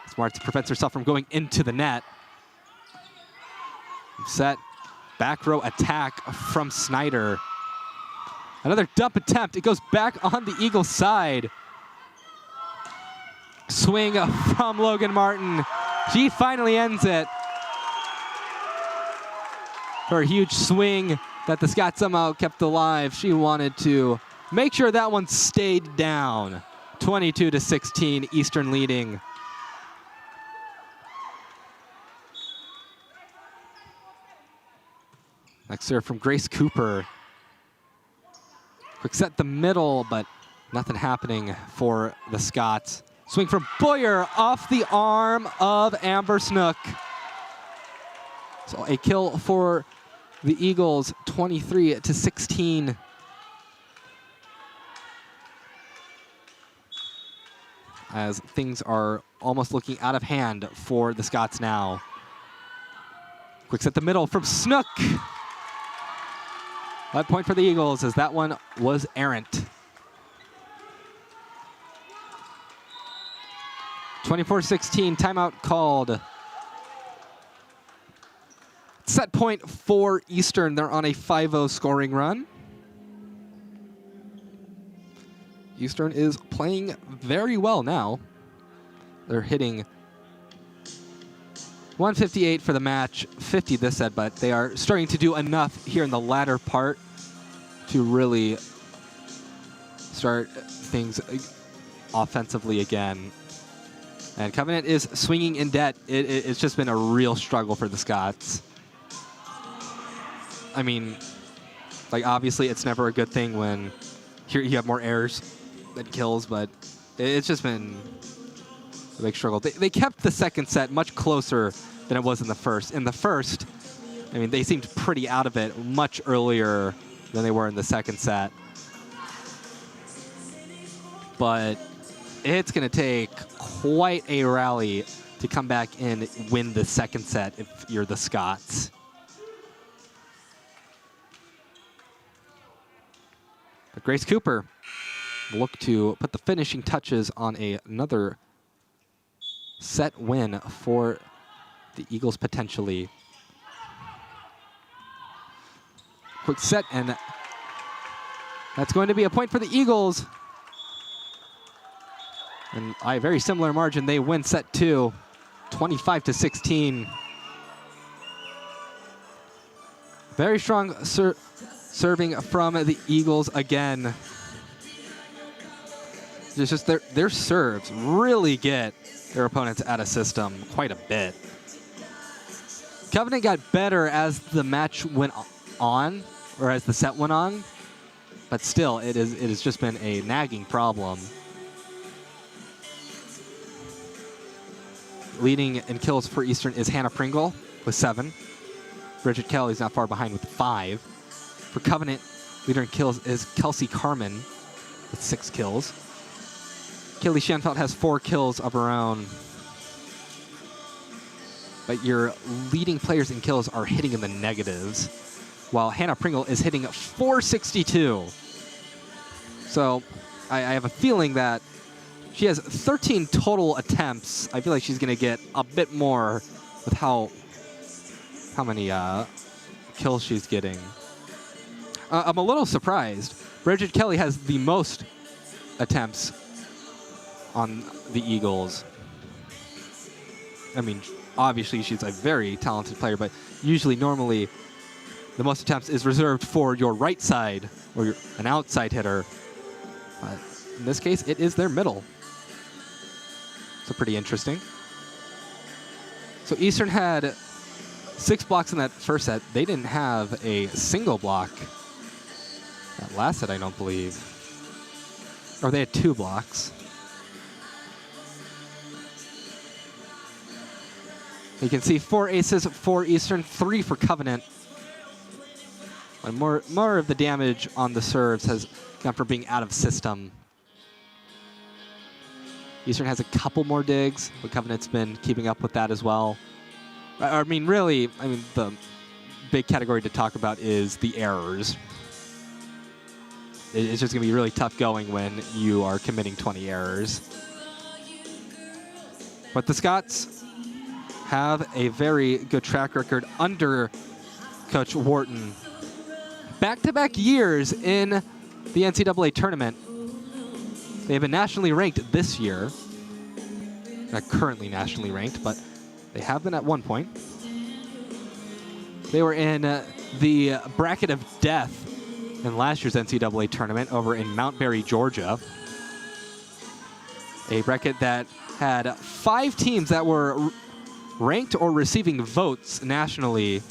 Smarts prevents herself from going into the net. Set. Back row attack from Snyder. Another dump attempt. It goes back on the Eagles' side. Swing from Logan Martin. She finally ends it. Her huge swing that the Scots somehow kept alive. She wanted to make sure that one stayed down. 22-16, Eastern leading. Next serve from Grace Cooper. Quick set the middle, but nothing happening for the Scots. Swing from Boyer off the arm of Amber Snook. So a kill for the Eagles, 23-16. As things are almost looking out of hand for the Scots now. Quick set the middle from Snook. That point for the Eagles as that one was errant. 24-16, timeout called. Set point for Eastern. They're on a 5-0 scoring run. Eastern is playing very well now. They're hitting 158 for the match, 50 this set, but they are starting to do enough here in the latter part to really start things offensively again. And Covenant is swinging in debt. It's just been a real struggle for the Scots. I mean, like, obviously it's never a good thing when here you have more errors than kills, but it's just been a big struggle. They kept the second set much closer than it was in the first. In the first, I mean, they seemed pretty out of it much earlier than they were in the second set. But it's going to take quite a rally to come back and win the second set if you're the Scots. But Grace Cooper will look to put the finishing touches on another set win for the Eagles potentially. Quick set, and that's going to be a point for the Eagles. And by a very similar margin, they win set 2, 25-16. Very strong serving from the Eagles again. It's just their serves really get their opponents out of system quite a bit. Covenant got better as the match went on, or as the set went on, but still, it has just been a nagging problem. Leading in kills for Eastern is Hannah Pringle with 7. Bridget Kelly's not far behind with 5. For Covenant, leader in kills is Kelsey Carmen with 6 kills. Kaylee Schanfeld has 4 kills of her own. But your leading players in kills are hitting in the negatives, while Hannah Pringle is hitting 462. So I have a feeling that she has 13 total attempts. I feel like she's going to get a bit more with how many kills she's getting. I'm a little surprised. Bridget Kelly has the most attempts on the Eagles. I mean, obviously she's a very talented player, but usually, normally, the most attempts is reserved for your right side or an outside hitter. But in this case, it is their middle. So pretty interesting. So Eastern had 6 blocks in that first set. They didn't have a single block that last set, I don't believe. Or they had 2 blocks. You can see 4 aces for Eastern, 3 for Covenant. And more of the damage on the serves has come from being out of system. Eastern has a couple more digs, but Covenant's been keeping up with that as well. I mean, really, the big category to talk about is the errors. It's just going to be really tough going when you are committing 20 errors. But the Scots have a very good track record under Coach Wharton. Back-to-back years in the NCAA tournament. They have been nationally ranked this year. Not currently nationally ranked, but they have been at one point. They were in the bracket of death in last year's NCAA tournament over in Mount Berry, Georgia. A bracket that had 5 teams that were ranked or receiving votes nationally.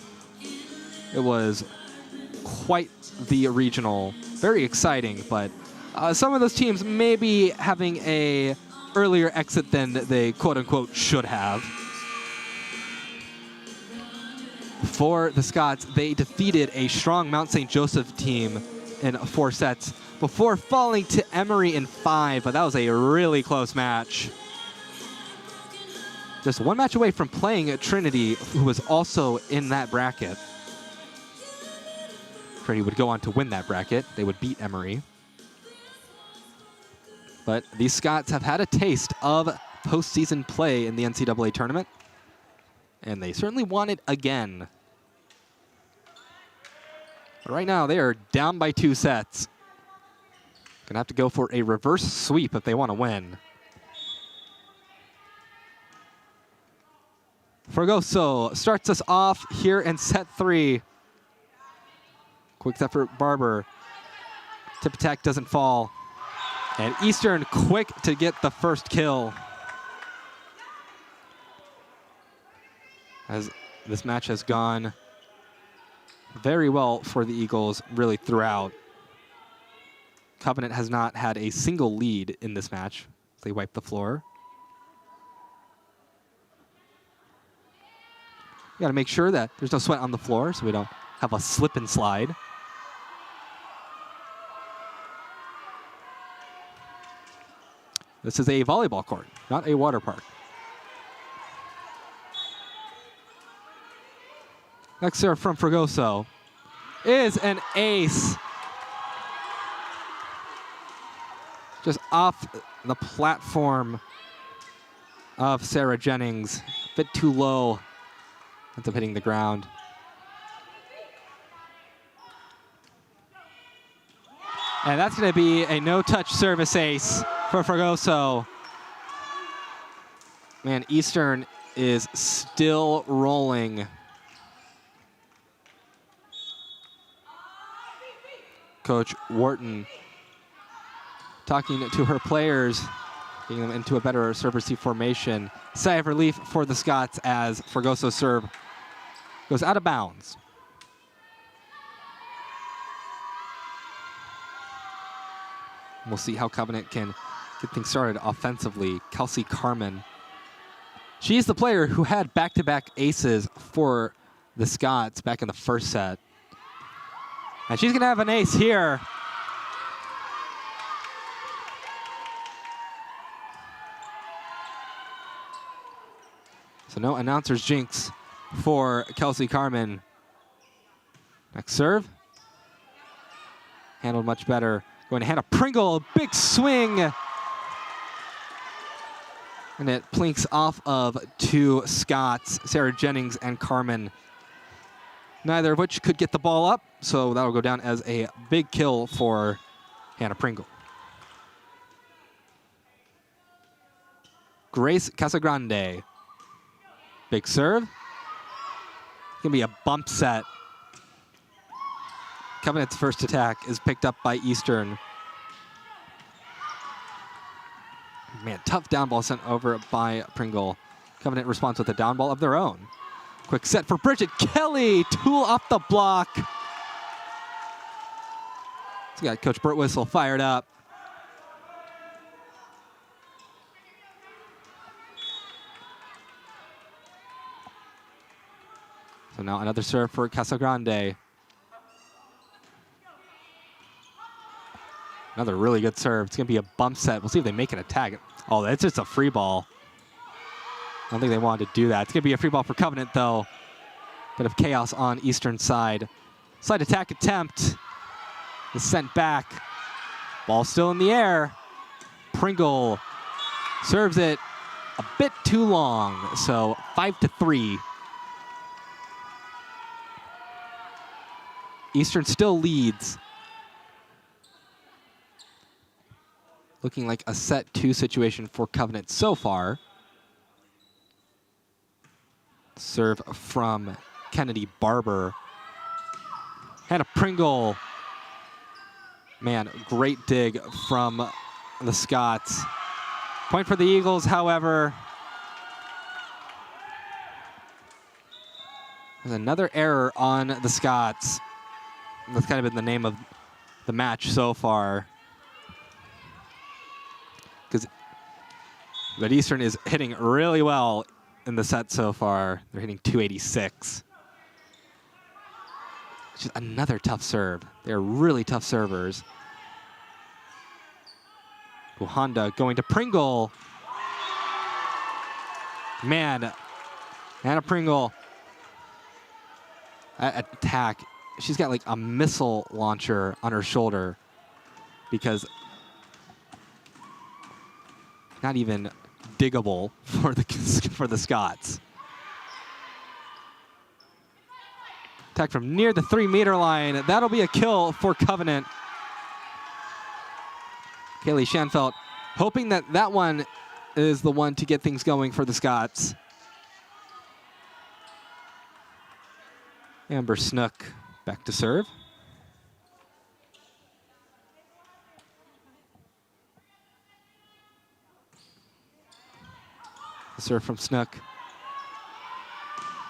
It was quite the regional. Very exciting, but some of those teams may be having a earlier exit than they quote-unquote should have. For the Scots, they defeated a strong Mount St. Joseph team in 4 sets before falling to Emory in 5, but that was a really close match. Just 1 match away from playing at Trinity, who was also in that bracket. Trinity would go on to win that bracket. They would beat Emory. But these Scots have had a taste of postseason play in the NCAA tournament, and they certainly want it again. But right now, they are down by 2 sets. Gonna have to go for a reverse sweep if they want to win. Fragoso starts us off here in set 3. Quick effort, Barber. Tip attack doesn't fall. And Eastern quick to get the first kill. As this match has gone very well for the Eagles, really throughout. Covenant has not had a single lead in this match. They wipe the floor. You got to make sure that there's no sweat on the floor so we don't have a slip and slide. This is a volleyball court, not a water park. Next serve from Fragoso is an ace. Just off the platform of Sarah Jennings. A bit too low. Ends up hitting the ground. And that's going to be a no-touch service ace for Fragoso. Man, Eastern is still rolling. Coach Wharton talking to her players, getting them into a better serve-receive formation. Sigh of relief for the Scots as Fragoso's serve goes out of bounds. We'll see how Covenant can get things started offensively. Kelsey Carmen. She's the player who had back-to-back aces for the Scots back in the first set. And she's going to have an ace here. So no announcer's jinx for Kelsey Carmen. Next serve. Handled much better. Going to Hannah Pringle, big swing. And it plinks off of two Scots, Sarah Jennings and Carmen. Neither of which could get the ball up, so that'll go down as a big kill for Hannah Pringle. Grace Casagrande. Big serve. It's going to be a bump set. Covenant's first attack is picked up by Eastern. Man, tough down ball sent over by Pringle. Covenant responds with a down ball of their own. Quick set for Bridget Kelly. Tool off the block. So got Coach Burt Whistle fired up. So now another serve for Casagrande. Another really good serve. It's going to be a bump set. We'll see if they make it a tag. Oh, that's just a free ball. I don't think they wanted to do that. It's going to be a free ball for Covenant, though. Bit of chaos on Eastern side. Side attack attempt is sent back. Ball still in the air. Pringle serves it a bit too long. So 5-3. Eastern still leads. Looking like a set 2 situation for Covenant so far. Serve from Kennedy Barber. Hannah Pringle. Man, great dig from the Scots. Point for the Eagles, however. There's another error on the Scots. That's kind of been the name of the match so far. But Eastern is hitting really well in the set so far. They're hitting 286. Just another tough serve. They're really tough servers. Honda going to Pringle. Man, Hannah Pringle. Attack. She's got like a missile launcher on her shoulder because not even diggable for the Scots. Attack from near the 3-meter line. That'll be a kill for Covenant. Kaylee Schanfeld hoping that that one is the one to get things going for the Scots. Amber Snook back to serve. The serve from Snook.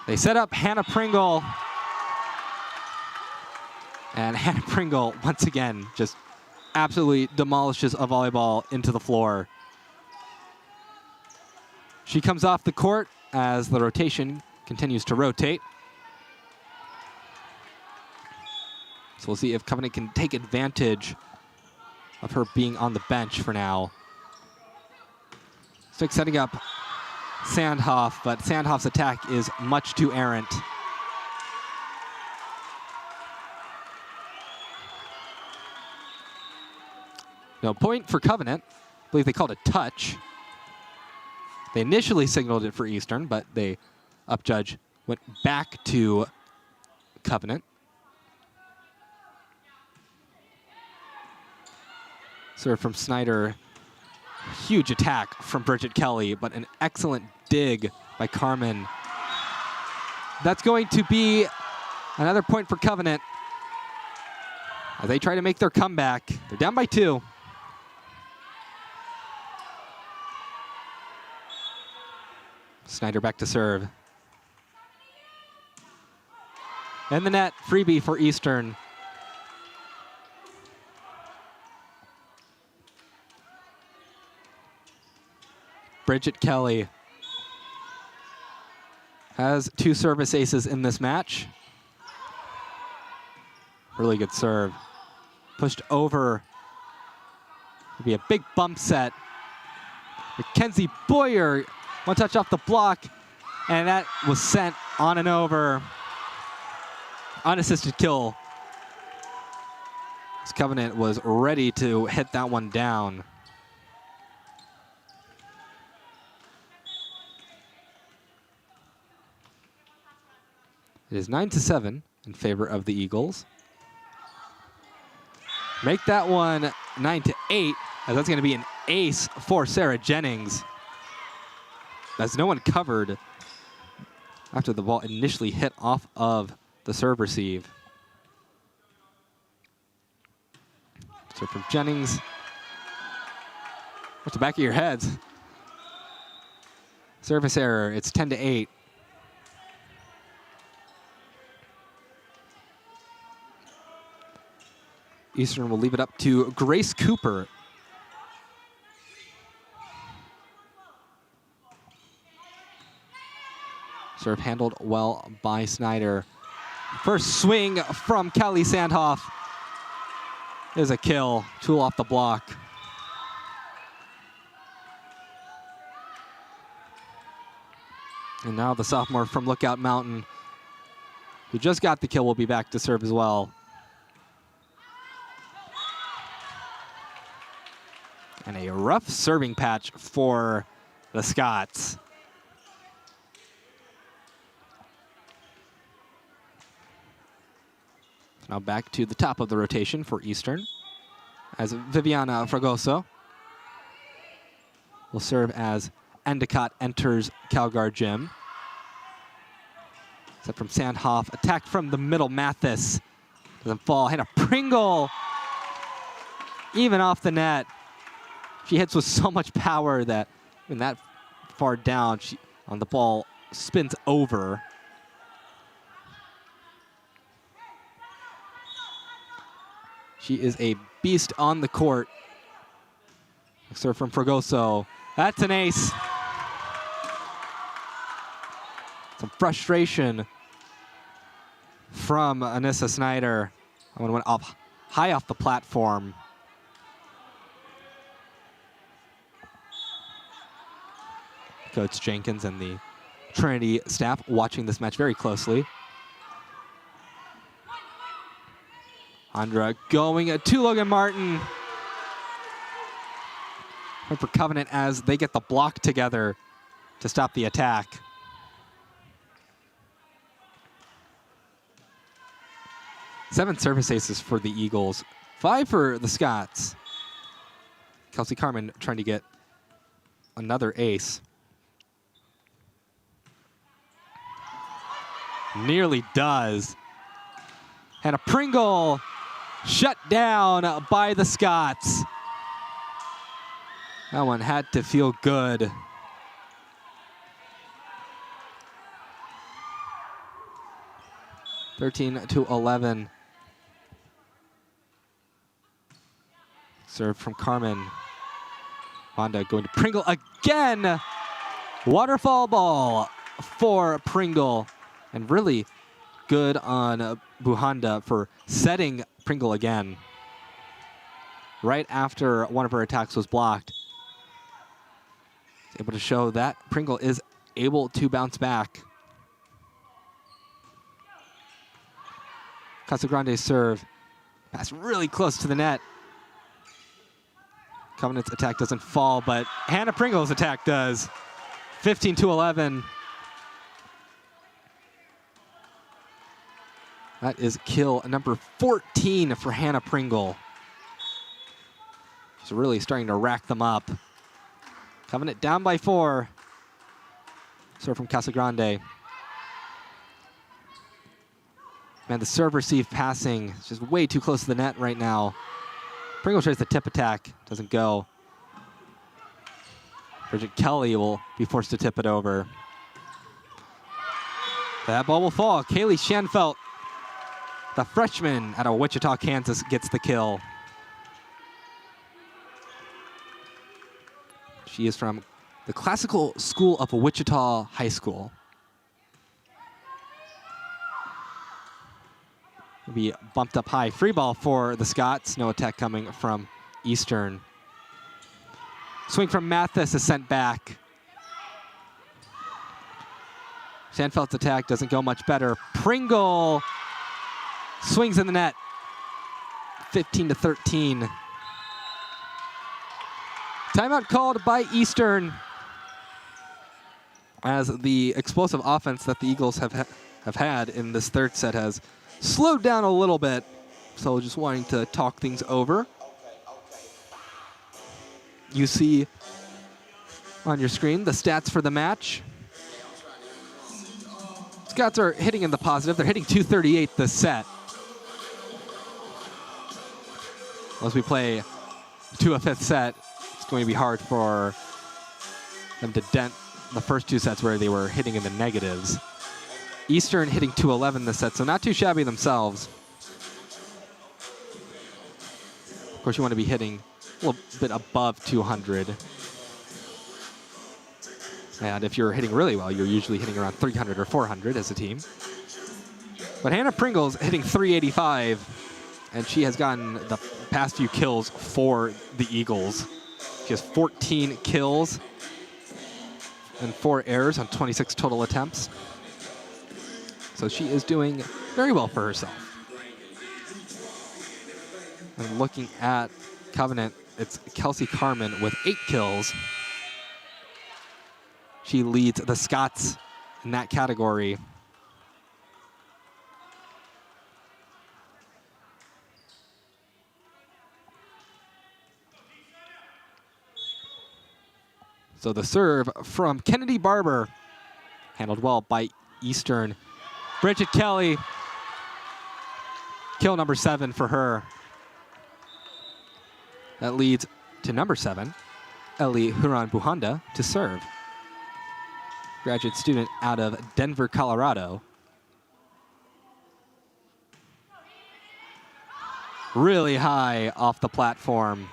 They set up Hannah Pringle. And Hannah Pringle, once again, just absolutely demolishes a volleyball into the floor. She comes off the court as the rotation continues to rotate. So we'll see if Covenant can take advantage of her being on the bench for now. Stick setting up Sandhoff, but Sandhoff's attack is much too errant. No point for Covenant. I believe they called it touch. They initially signaled it for Eastern, but they, upjudge, went back to Covenant. Serve from Snyder. Huge attack from Bridget Kelly, but an excellent dig by Carmen. That's going to be another point for Covenant as they try to make their comeback. They're down by 2. Snyder back to serve. And the net, freebie for Eastern. Bridget Kelly has 2 service aces in this match. Really good serve. Pushed over. It'll be a big bump set. Mackenzie Boyer, one touch off the block, and that was sent on and over. Unassisted kill. This Covenant was ready to hit that one down. It is 9-7 in favor of the Eagles. Make that one 9-8, as that's going to be an ace for Sarah Jennings, as no one covered after the ball initially hit off of the serve receive. So from Jennings, what's the back of your heads? Service error, it's 10-8. Eastern will leave it up to Grace Cooper. Serve handled well by Snyder. First swing from Kelly Sandhoff is a kill. Tool off the block. And now the sophomore from Lookout Mountain, who just got the kill, will be back to serve as well. And a rough serving patch for the Scots. Now back to the top of the rotation for Eastern, as Viviana Fragoso will serve as Endicott enters Calgar Gym. Set from Sandhoff, attack from the middle, Mathis. Doesn't fall, Hannah Pringle, even off the net. She hits with so much power that when that far down, she on the ball spins over. She is a beast on the court. Serve from Fragoso. That's an ace. Some frustration from Anissa Snyder. That one went up high off the platform. Coach Jenkins and the Trinity staff watching this match very closely. Andra going to Logan Martin. And for Covenant as they get the block together to stop the attack. Seven service aces for the Eagles, 5 for the Scots. Kelsey Carmen trying to get another ace. Nearly does. Hannah Pringle shut down by the Scots. That one had to feel good. (13-11). Serve from Carmen. Honda going to Pringle again. Waterfall ball for Pringle. And really good on Buhanda for setting Pringle again. Right after one of her attacks was blocked. Able to show that Pringle is able to bounce back. Casagrande's serve. Pass really close to the net. Covenant's attack doesn't fall, but Hannah Pringle's attack does. 15-11. That is kill number 14 for Hannah Pringle. She's really starting to rack them up. Covenant down by 4. Serve from Casagrande. Man, the serve receive passing is just way too close to the net right now. Pringle tries the tip attack, doesn't go. Bridget Kelly will be forced to tip it over. That ball will fall. Kaylee Schanfelt, the freshman out of Wichita, Kansas, gets the kill. She is from the Classical School of Wichita High School. be bumped up high. Free ball for the Scots. No attack coming from Eastern. Swing from Mathis is sent back. Sandfeld's attack doesn't go much better. Pringle swings in the net. 15-13. Timeout called by Eastern, as the explosive offense that the Eagles have had in this third set has slowed down a little bit. So just wanting to talk things over. You see on your screen the stats for the match. Scots are hitting in the positive. They're hitting 238 this set. As we play to a fifth set, it's going to be hard for them to dent the first two sets where they were hitting in the negatives. Eastern hitting 211 this set, so not too shabby themselves. Of course, you want to be hitting a little bit above 200. And if you're hitting really well, you're usually hitting around 300 or 400 as a team. But Hannah Pringle's hitting 385, and she has gotten the past few kills for the Eagles. She has 14 kills and 4 errors on 26 total attempts. So she is doing very well for herself. And looking at Covenant, it's Kelsey Carmen with 8 kills. She leads the Scots in that category. So the serve from Kennedy Barber, handled well by Eastern. Bridget Kelly, kill number 7 for her. That leads to number 7, Ellie Huron Buhanda, to serve. Graduate student out of Denver, Colorado. Really high off the platform.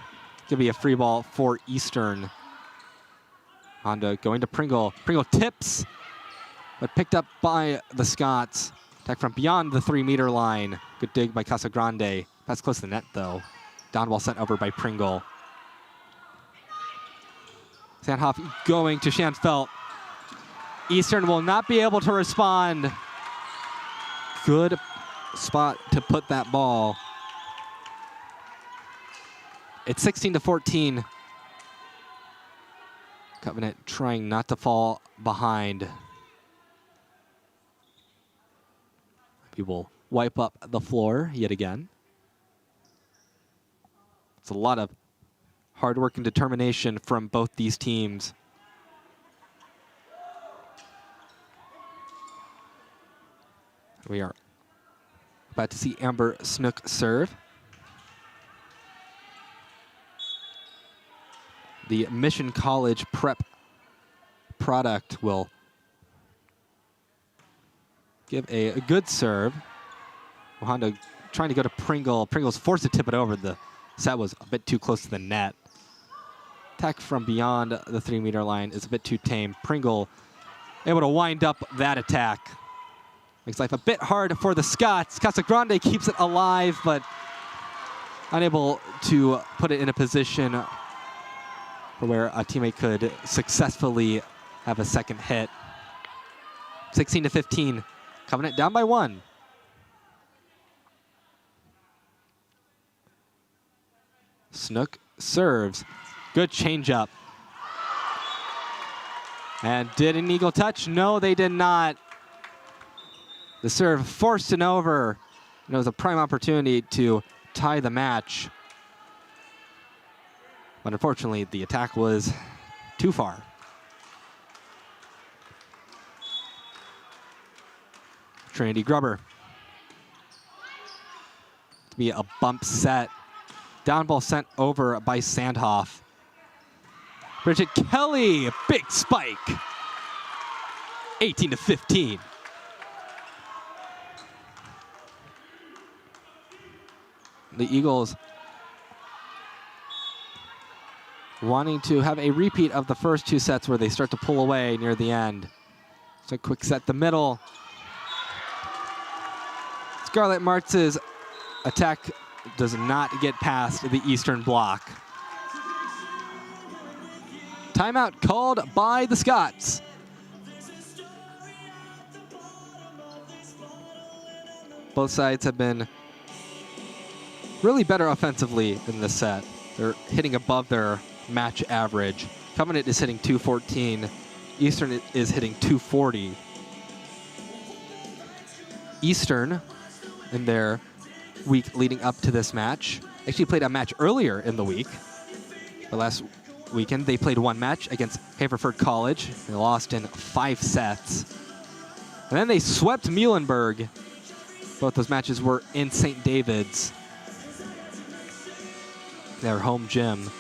Gonna be a free ball for Eastern. Honda going to Pringle. Pringle tips, but picked up by the Scots. Attack from beyond the 3-meter line. Good dig by Casagrande. That's close to the net, though. Down ball sent over by Pringle. Sandhoff going to Schanfeld. Eastern will not be able to respond. Good spot to put that ball. It's 16-14. Covenant trying not to fall behind. We will wipe up the floor yet again. It's a lot of hard work and determination from both these teams. We are about to see Amber Snook serve. The Mission College Prep product will give a good serve. Honda trying to go to Pringle. Pringle's forced to tip it over. The set was a bit too close to the net. Attack from beyond the 3-meter line is a bit too tame. Pringle able to wind up that attack. Makes life a bit hard for the Scots. Casagrande keeps it alive, but unable to put it in a position for where a teammate could successfully have a second hit. 16-15. Covenant down by 1. Snook serves. Good changeup. And did an Eagle touch? No, they did not. The serve forced an over. And it was a prime opportunity to tie the match. But unfortunately, the attack was too far. Trinity Grubber. To be a bump set. Down ball sent over by Sandhoff. Bridget Kelly, big spike. 18-15. The Eagles wanting to have a repeat of the first 2 sets where they start to pull away near the end. So quick set the middle. Scarlett Martz's attack does not get past the Eastern block. Timeout called by the Scots. Both sides have been really better offensively in this set. They're hitting above their match average. Covenant is hitting 214. Eastern is hitting 240. Eastern, in their week leading up to this match, actually played a match earlier in the week. The last weekend, they played one match against Haverford College. They lost in 5 sets. And then they swept Muhlenberg. Both those matches were in St. David's, their home gym.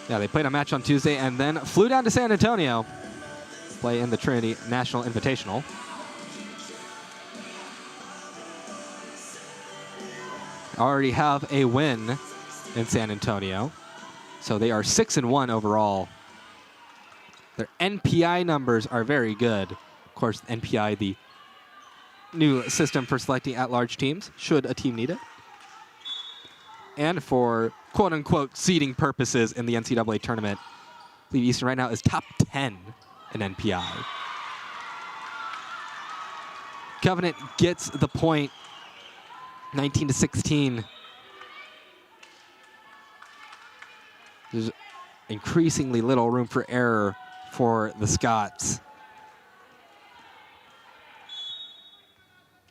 Yeah, they played a match on Tuesday and then flew down to San Antonio, play in the Trinity National Invitational. Already have a win in San Antonio, so they are 6-1 overall. Their NPI numbers are very good. Of course, NPI, the new system for selecting at-large teams, should a team need it. And for quote-unquote seeding purposes in the NCAA tournament, I believe Eastern right now is top 10 in NPI. Covenant gets the point, 19-16. There's increasingly little room for error for the Scots.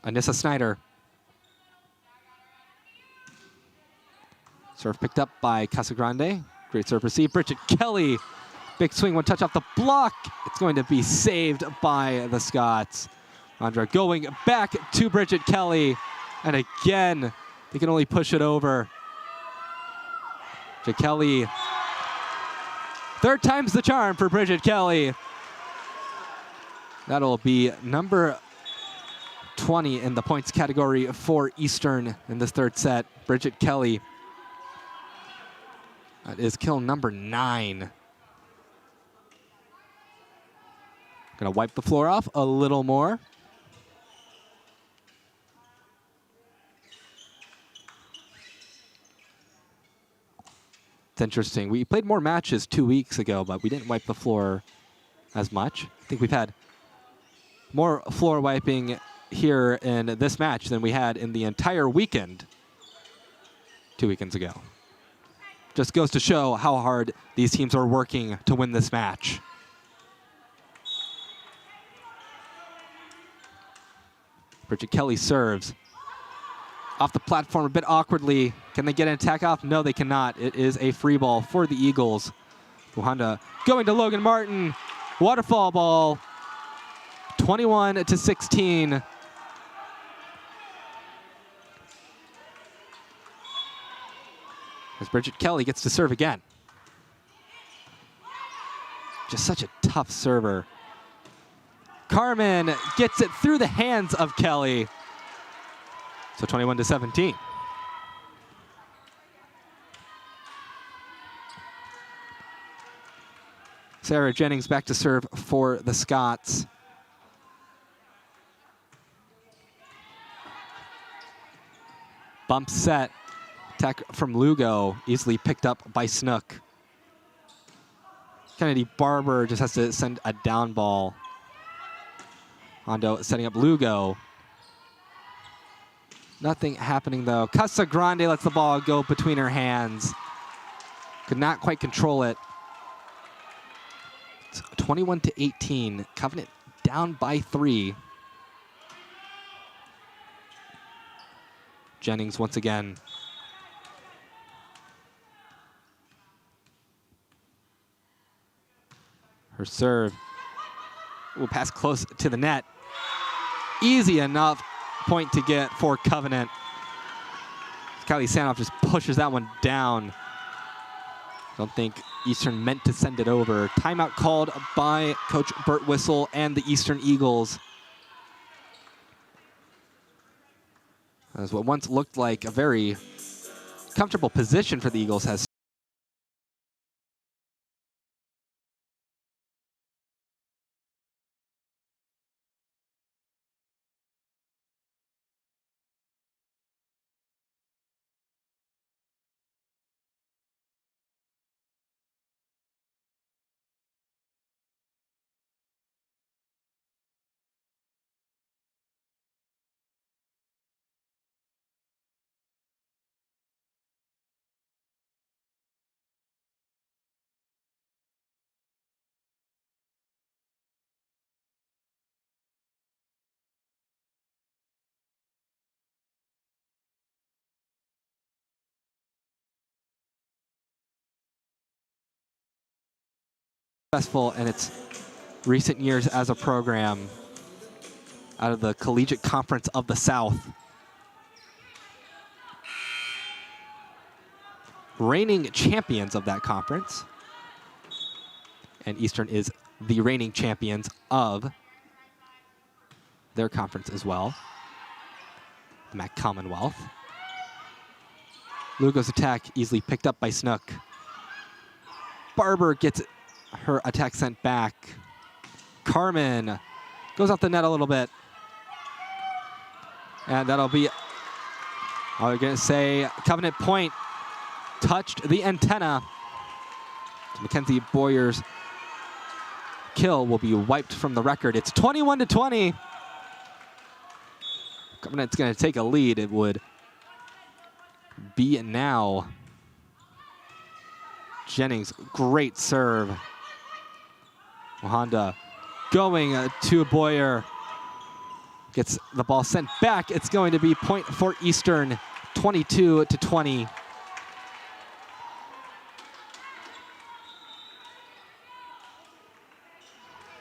Anissa Snyder. Serve picked up by Casagrande. Great serve received. Bridget Kelly. Big swing, one touch off the block. It's going to be saved by the Scots. Andra going back to Bridget Kelly. And again, they can only push it over. Bridget Kelly. Third time's the charm for Bridget Kelly. That'll be number 20 in the points category for Eastern in this third set. Bridget Kelly. That is kill number 9. Gonna wipe the floor off a little more. It's interesting. We played more matches 2 weeks ago, but we didn't wipe the floor as much. I think we've had more floor wiping here in this match than we had in the entire weekend 2 weekends ago. Just goes to show how hard these teams are working to win this match. Bridget Kelly serves. Off the platform a bit awkwardly. Can they get an attack off? No, they cannot. It is a free ball for the Eagles. Buhanda going to Logan Martin. Waterfall ball. 21-16. As Bridget Kelly gets to serve again. Just such a tough server. Carmen gets it through the hands of Kelly. So 21-17. Sarah Jennings back to serve for the Scots. Bump set. Attack from Lugo, easily picked up by Snook. Kennedy Barber just has to send a down ball. Hondo setting up Lugo. Nothing happening though. Casagrande lets the ball go between her hands. Could not quite control it. It's 21-18. Covenant down by 3. Jennings once again. Her serve will pass close to the net. Easy enough point to get for Covenant. Kylie Sanoff just pushes that one down. Don't think Eastern meant to send it over. Timeout called by Coach Bert Whistle and the Eastern Eagles. As what once looked like a very comfortable position for the Eagles has successful in its recent years as a program out of the Collegiate Conference of the South. Reigning champions of that conference. And Eastern is the reigning champions of their conference as well. The MAC Commonwealth. Lugo's attack easily picked up by Snook. Barber gets her attack sent back. Carmen goes off the net a little bit. And that'll be, I was going to say, Covenant point touched the antenna. Mackenzie Boyer's kill will be wiped from the record. It's 21-20. Covenant's going to take a lead. It would be now. Jennings, great serve. Honda going to Boyer. Gets the ball sent back. It's going to be point for Eastern, 22-20.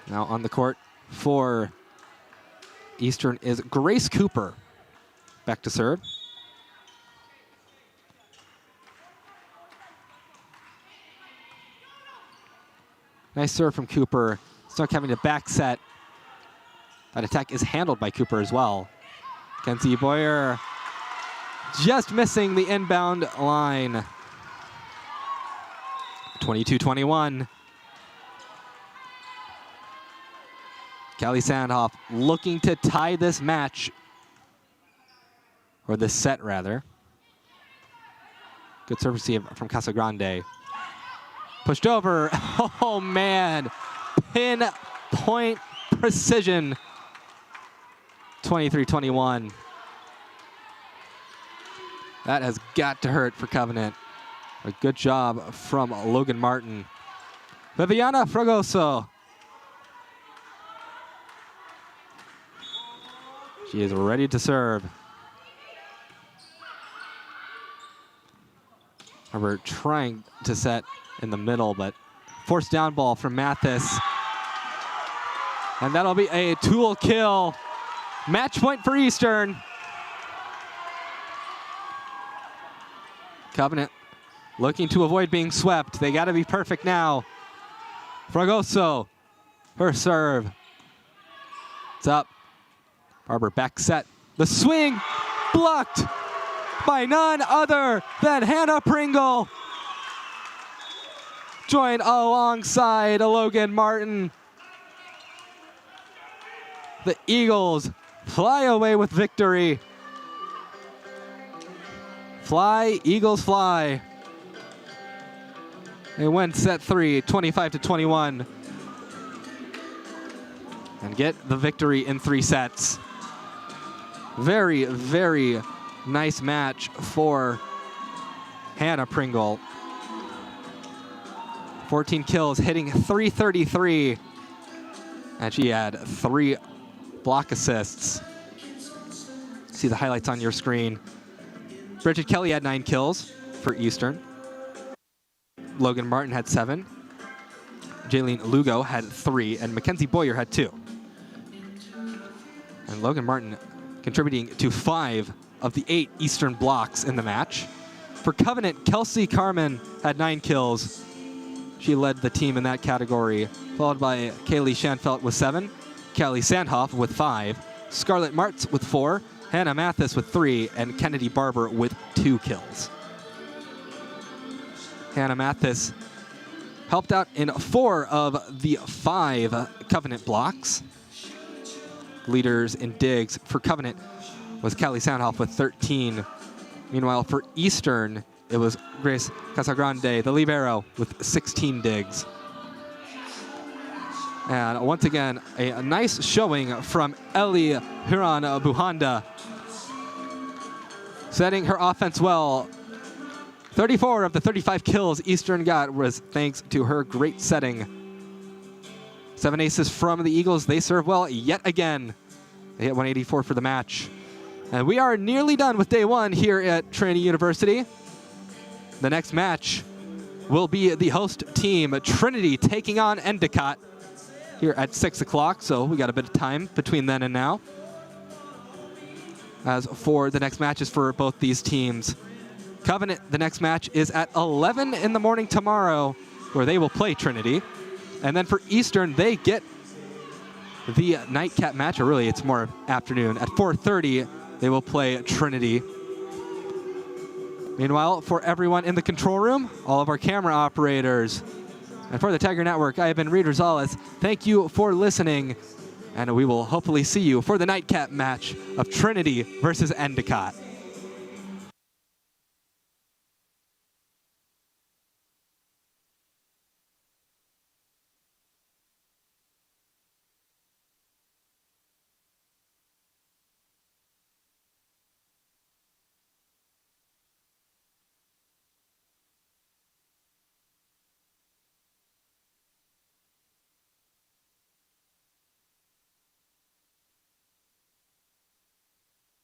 Now on the court for Eastern is Grace Cooper. Back to serve. Nice serve from Cooper. Snook having to back set. That attack is handled by Cooper as well. Kenzie Boyer just missing the inbound line. 22-21. Callie Sandhoff looking to tie this match, or this set rather. Good service from Casagrande. Pushed over. Oh man, pinpoint precision. 23-21. That has got to hurt for Covenant. A good job from Logan Martin. Viviana Fragoso. She is ready to serve. We're trying to set in the middle, but forced down ball from Mathis. And that'll be a tool kill. Match point for Eastern. Covenant looking to avoid being swept. They got to be perfect now. Fragoso, her serve. It's up. Barber back set. The swing blocked by none other than Hannah Pringle. Joined alongside Logan Martin. The Eagles fly away with victory. Fly, Eagles fly. They win set 3, 25-21. And get the victory in 3 sets. Very, very nice match for Hannah Pringle. 14 kills, hitting .333. And she had 3 block assists. See the highlights on your screen. Bridget Kelly had 9 kills for Eastern. Logan Martin had 7. Jaylene Lugo had 3, and Mackenzie Boyer had 2. And Logan Martin contributing to 5 of the 8 Eastern blocks in the match. For Covenant, Kelsey Carmen had 9 kills. She led the team in that category, followed by Kaylee Schanfelt with 7, Callie Sandhoff with 5, Scarlett Martz with 4, Hannah Mathis with 3, and Kennedy Barber with 2 kills. Hannah Mathis helped out in 4 of the 5 Covenant blocks. Leaders in digs for Covenant was Callie Sandhoff with 13. Meanwhile, for Eastern, it was Grace Casagrande, the libero, with 16 digs. And once again, a nice showing from Ellie Huron Buhanda. Setting her offense well. 34 of the 35 kills Eastern got was thanks to her great setting. 7 aces from the Eagles. They serve well yet again. They hit 184 for the match. And we are nearly done with day 1 here at Trinity University. The next match will be the host team, Trinity, taking on Endicott here at 6 o'clock. So we got a bit of time between then and now. As for the next matches for both these teams, Covenant, the next match is at 11 in the morning tomorrow, where they will play Trinity. And then for Eastern, they get the nightcap match, or really it's more afternoon. At 4:30, they will play Trinity. Meanwhile, for everyone in the control room, all of our camera operators, and for the Tiger Network, I have been Reed Rosales. Thank you for listening, and we will hopefully see you for the nightcap match of Trinity versus Endicott.